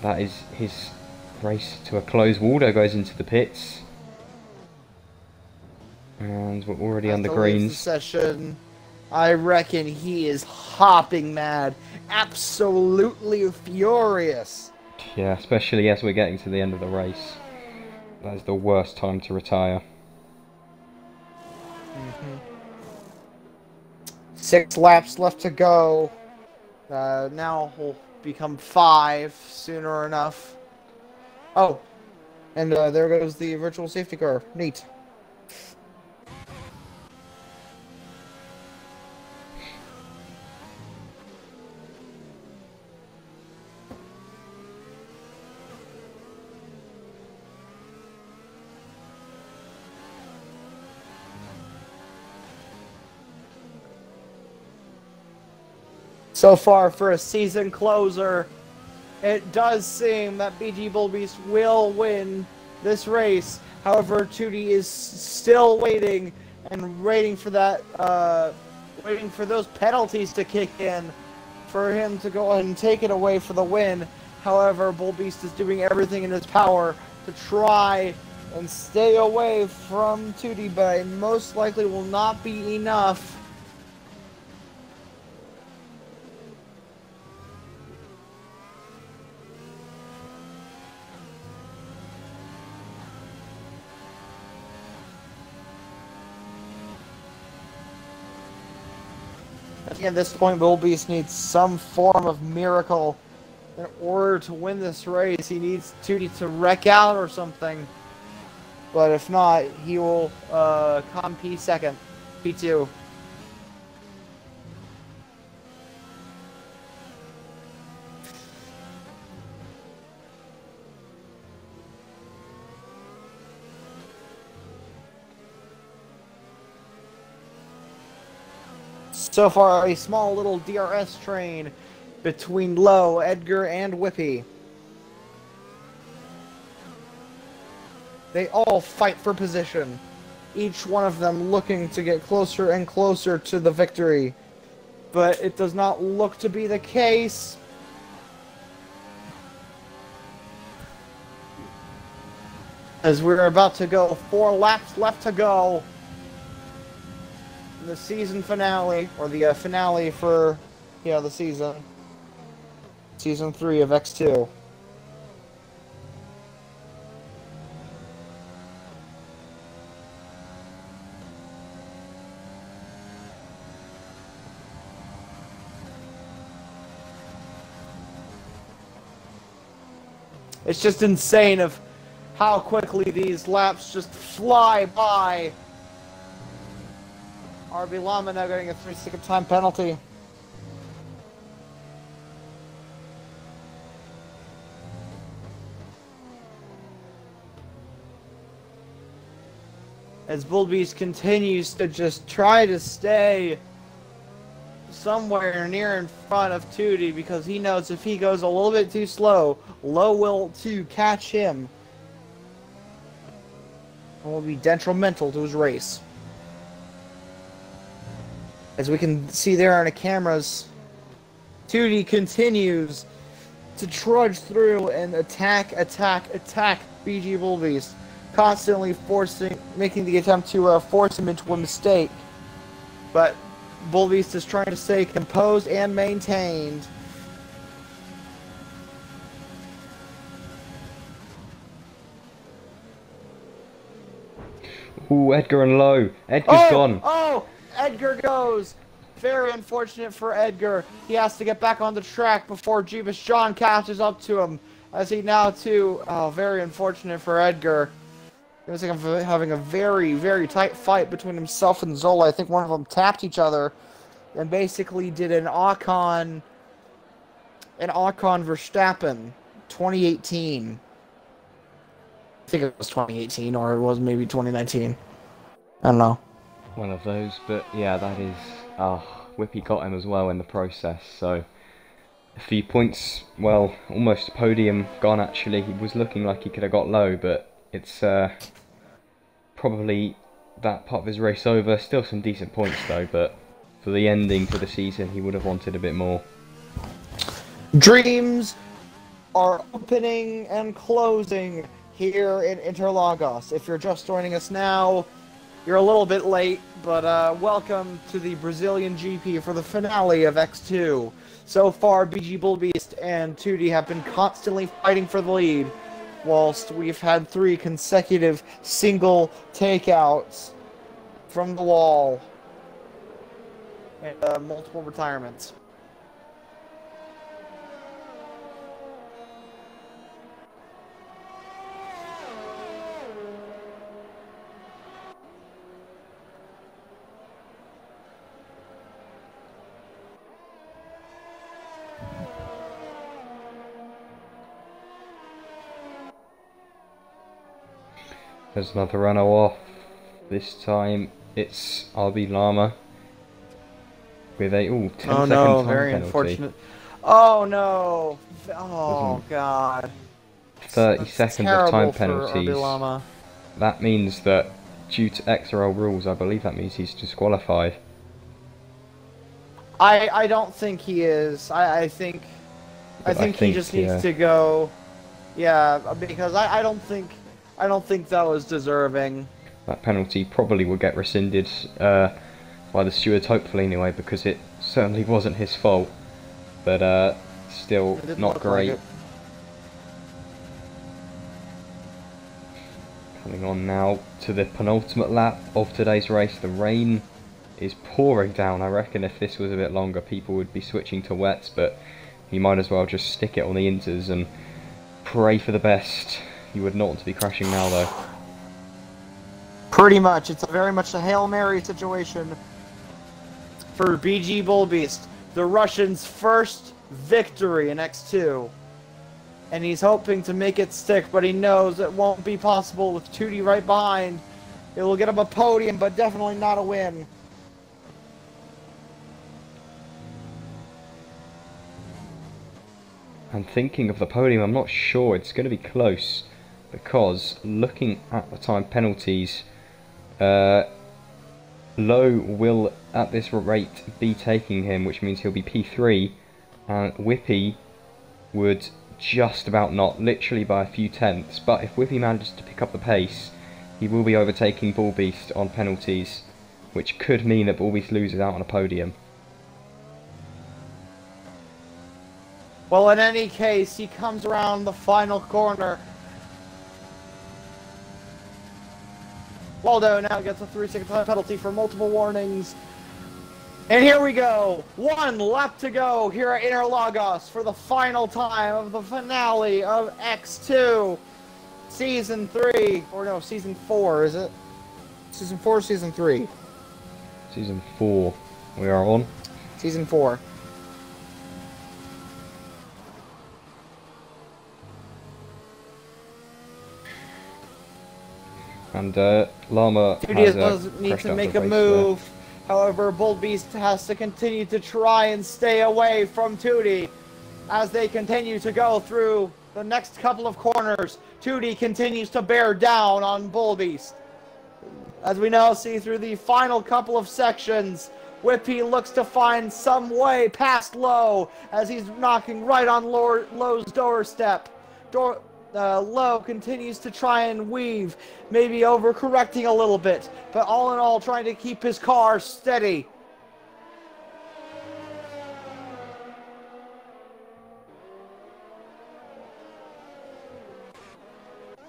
that is his race to a close. Waldo goes into the pits, and we're already on the greens. Session. I reckon he is hopping mad, absolutely furious. Yeah, especially as we're getting to the end of the race. That is the worst time to retire. 6 laps left to go. Now will become 5 sooner enough. Oh, and there goes the virtual safety car. Neat. So far, for a season closer, it does seem that BG Bullbeast will win this race. However, 2D is still waiting and waiting for that, waiting for those penalties to kick in for him to go ahead and take it away for the win. However, Bullbeast is doing everything in his power to try and stay away from 2D, but it most likely will not be enough. I think at this point, Bullbeast needs some form of miracle in order to win this race. He needs 2D to wreck out or something. But if not, he will come P2. P2. So far, a small little DRS train between Lowe, Edgar, and Whippy. They all fight for position. each one of them looking to get closer and closer to the victory. But it does not look to be the case. As we're about to go, 4 laps left to go. The season finale, or the finale for, the season. Season 3 of X2. It's just insane of how quickly these laps just fly by. RB Llama now getting a 3-second time penalty. As Bullbeast continues to just try to stay somewhere near in front of Tootie, because he knows if he goes a little bit too slow, Low will too catch him. And will be detrimental to his race. As we can see there on the cameras, Tootie continues to trudge through and attack BG Bullbeast, constantly making the attempt to force him into a mistake. But Bullbeast is trying to stay composed and maintained. Ooh, Edgar and Low. Edgar's gone. Oh! Edgar goes. Very unfortunate for Edgar. He has to get back on the track before Jeebus John catches up to him. As he now too... Oh, very unfortunate for Edgar. It was like having a very, very tight fight between himself and Zola. I think one of them tapped each other and basically did an Ocon Verstappen 2018. I think it was 2018, or it was maybe 2019. I don't know. One of those, but yeah, that is... Whippy got him as well in the process, so... A few points, well, almost a podium gone actually. He was looking like he could have got Low, but it's probably that part of his race over. Still some decent points though, but for the ending to the season, he would have wanted a bit more. Dreams are opening and closing here in Interlagos. If you're just joining us now, you're a little bit late, but welcome to the Brazilian GP for the finale of X2. So far, BG Bullbeast and Tootie have been constantly fighting for the lead, whilst we've had 3 consecutive single takeouts from the wall and multiple retirements. There's another runner off. This time it's RB Llama with a 10 second time very penalty. Unfortunate. Oh no! Oh god! 30 seconds of time penalties. Llama. That means that due to XRL rules, I believe that means he's disqualified. I don't think he is. I think he just needs to go. Yeah, because I don't think that was deserving. That penalty probably will get rescinded by the stewards, hopefully anyway, because it certainly wasn't his fault. But still not great. Like Coming on now to the penultimate lap of today's race. The rain is pouring down. I reckon if this was a bit longer, people would be switching to wets, but you might as well just stick it on the inters and pray for the best. You would not want to be crashing now, though. Pretty much. It's very much a Hail Mary situation for BG Bullbeast. The Russian's first victory in X2. And he's hoping to make it stick, but he knows it won't be possible with Tootie right behind. It will get him a podium, but definitely not a win. And thinking of the podium, I'm not sure it's going to be close, because looking at the time penalties, Low will, at this rate, be taking him, which means he'll be P3, and Whippy would just about not, literally by a few tenths, but if Whippy manages to pick up the pace, he will be overtaking Bullbeast on penalties, which could mean that Bullbeast loses out on a podium. Well, in any case, he comes around the final corner. Waldo now gets a 3-second time penalty for multiple warnings. And here we go. 1 lap to go here at Interlagos for the final time of the finale of X2 Season 3. Or no, Season 4, is it? Season 4 or Season 3? Season 4. We are on. Season 4. And Llama does need to make a move. However, Bullbeast has to continue to try and stay away from Tootie as they continue to go through the next couple of corners. Tootie continues to bear down on Bullbeast. As we now see through the final couple of sections, Whippy looks to find some way past Low as he's knocking right on Low's doorstep. Low continues to try and weave, maybe overcorrecting a little bit, but all in all trying to keep his car steady.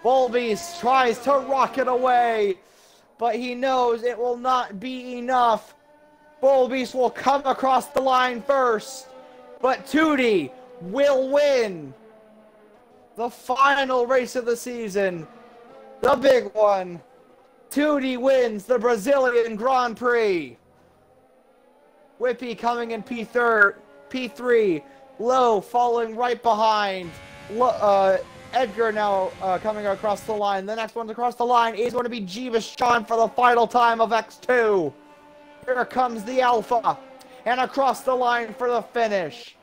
Bullbeast tries to rocket away, but he knows it will not be enough. Bullbeast will come across the line first, but Tootie will win the final race of the season, the big one. Tootie wins the Brazilian Grand Prix. Whippy coming in P3, Low following right behind. Edgar now coming across the line. The next one to cross the line is going to be Jeebus John for the final time of X2. Here comes the Alpha, and across the line for the finish.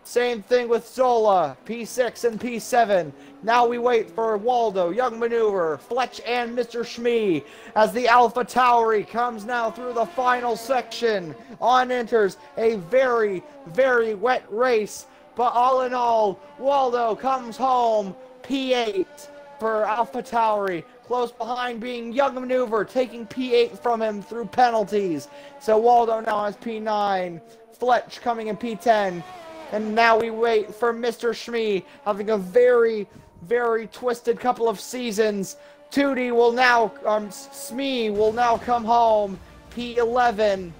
Same thing with Zola, P6 and P7. Now we wait for Waldo, Young Maneuver, Fletch, and Mr. Shmee as the Alpha Tauri comes now through the final section. On enters a very, very wet race, but all in all, Waldo comes home P8 for Alpha Tauri. Close behind being Young Maneuver, taking P8 from him through penalties. So Waldo now has P9, Fletch coming in P10. And now we wait for Mr. Shmee having a very, very twisted couple of seasons. Tootie will now, Smee will now come home P11,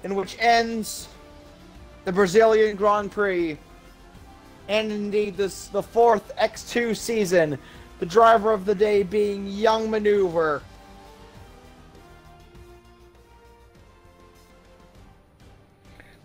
in which ends the Brazilian Grand Prix. And indeed, the 4th X2 season. The driver of the day being Young Maneuver.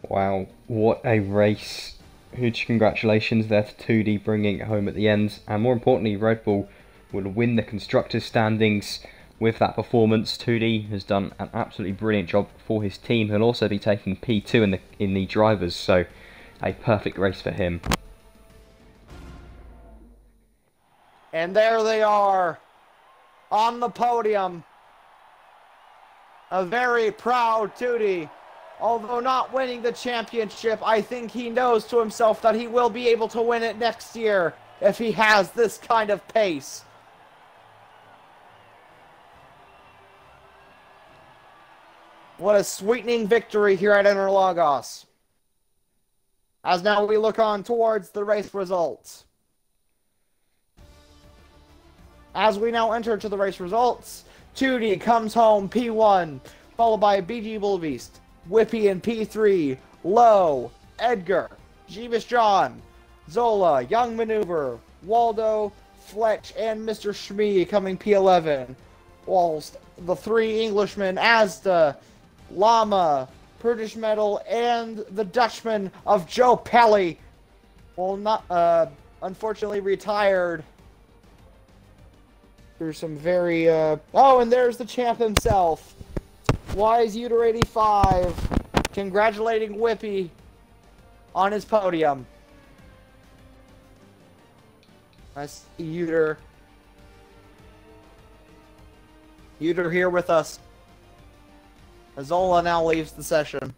Wow, what a race. Huge congratulations there to 2D bringing it home at the end. And more importantly, Red Bull will win the Constructors' standings with that performance. 2D has done an absolutely brilliant job for his team. He'll also be taking P2 in the drivers, so a perfect race for him. And there they are on the podium. A very proud Tootie. Although not winning the championship, I think he knows to himself that he will be able to win it next year if he has this kind of pace. What a sweetening victory here at Interlagos. As now we look on towards the race results. As we now enter to the race results, Tootie comes home P1, followed by BG Bullbeast, Whippy in P3, Low, Edgar, Jeebus John, Zola, Young Maneuver, Waldo, Fletch, and Mr. Shmee coming P11. Whilst the 3 Englishmen, Asda, Llama, British Metal, and the Dutchman of Joe Pelly will not, unfortunately retired. There's some very, oh, and there's the champ himself. Wise Uter 85, congratulating Whippy on his podium. That's Uter. You're here with us. Azzola now leaves the session.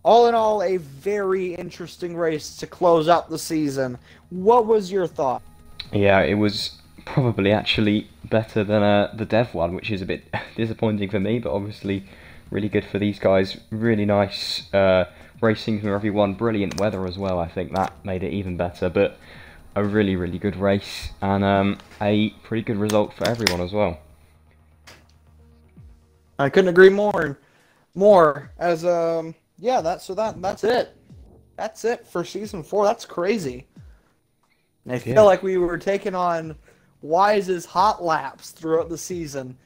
All in all, a very interesting race to close out the season. What was your thought? Yeah, it was probably actually better than the Dev one, which is a bit disappointing for me, but obviously really good for these guys. Really nice racing from everyone. Brilliant weather as well. I think that made it even better, but a really, really good race and a pretty good result for everyone as well. I couldn't agree more. As yeah, that's it. That's it for season 4. That's crazy. And I feel like we were taking on Wise's hot laps throughout the season.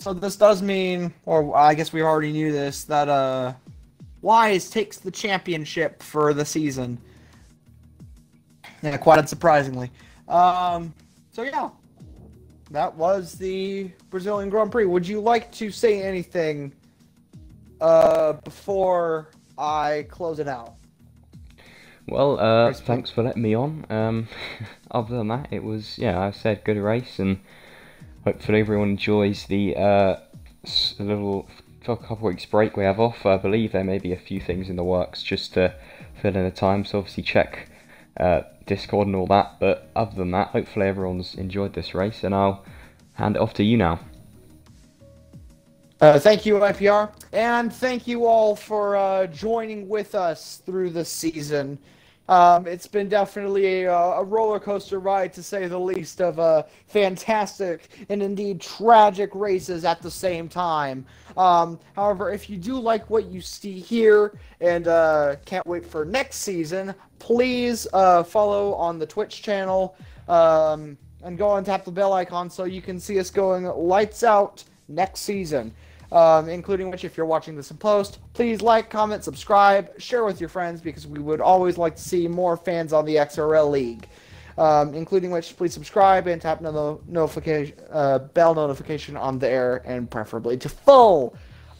So this does mean, or I guess we already knew this, that Wise takes the championship for the season. Yeah, quite unsurprisingly. So yeah, that was the Brazilian Grand Prix. Would you like to say anything before I close it out? Well, thanks for letting me on. Other than that, it was, yeah, I said good race, and hopefully everyone enjoys the little couple weeks break we have off. I believe there may be a few things in the works just to fill in the time, so obviously check Discord and all that, but other than that, hopefully everyone's enjoyed this race, and I'll hand it off to you now. Thank you, IPR, and thank you all for joining with us through the season. It's been definitely a roller coaster ride, to say the least, of fantastic and indeed tragic races at the same time. However, if you do like what you see here and can't wait for next season, please follow on the Twitch channel and go and tap the bell icon so you can see us going lights out next season. Including which, if you're watching this in post, please like, comment, subscribe, share with your friends, because we would always like to see more fans on the XRL League. Including which, please subscribe and tap the notification, bell notification on there, and preferably to full.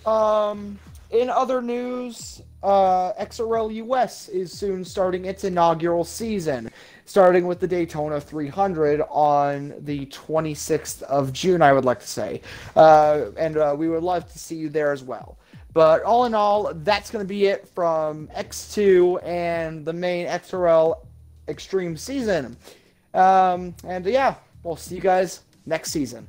In other news, XRL US is soon starting its inaugural season, starting with the Daytona 300 on the 26th of June, I would like to say. And we would love to see you there as well. But all in all, that's going to be it from X2 and the main XRL Extreme season. And yeah, we'll see you guys next season.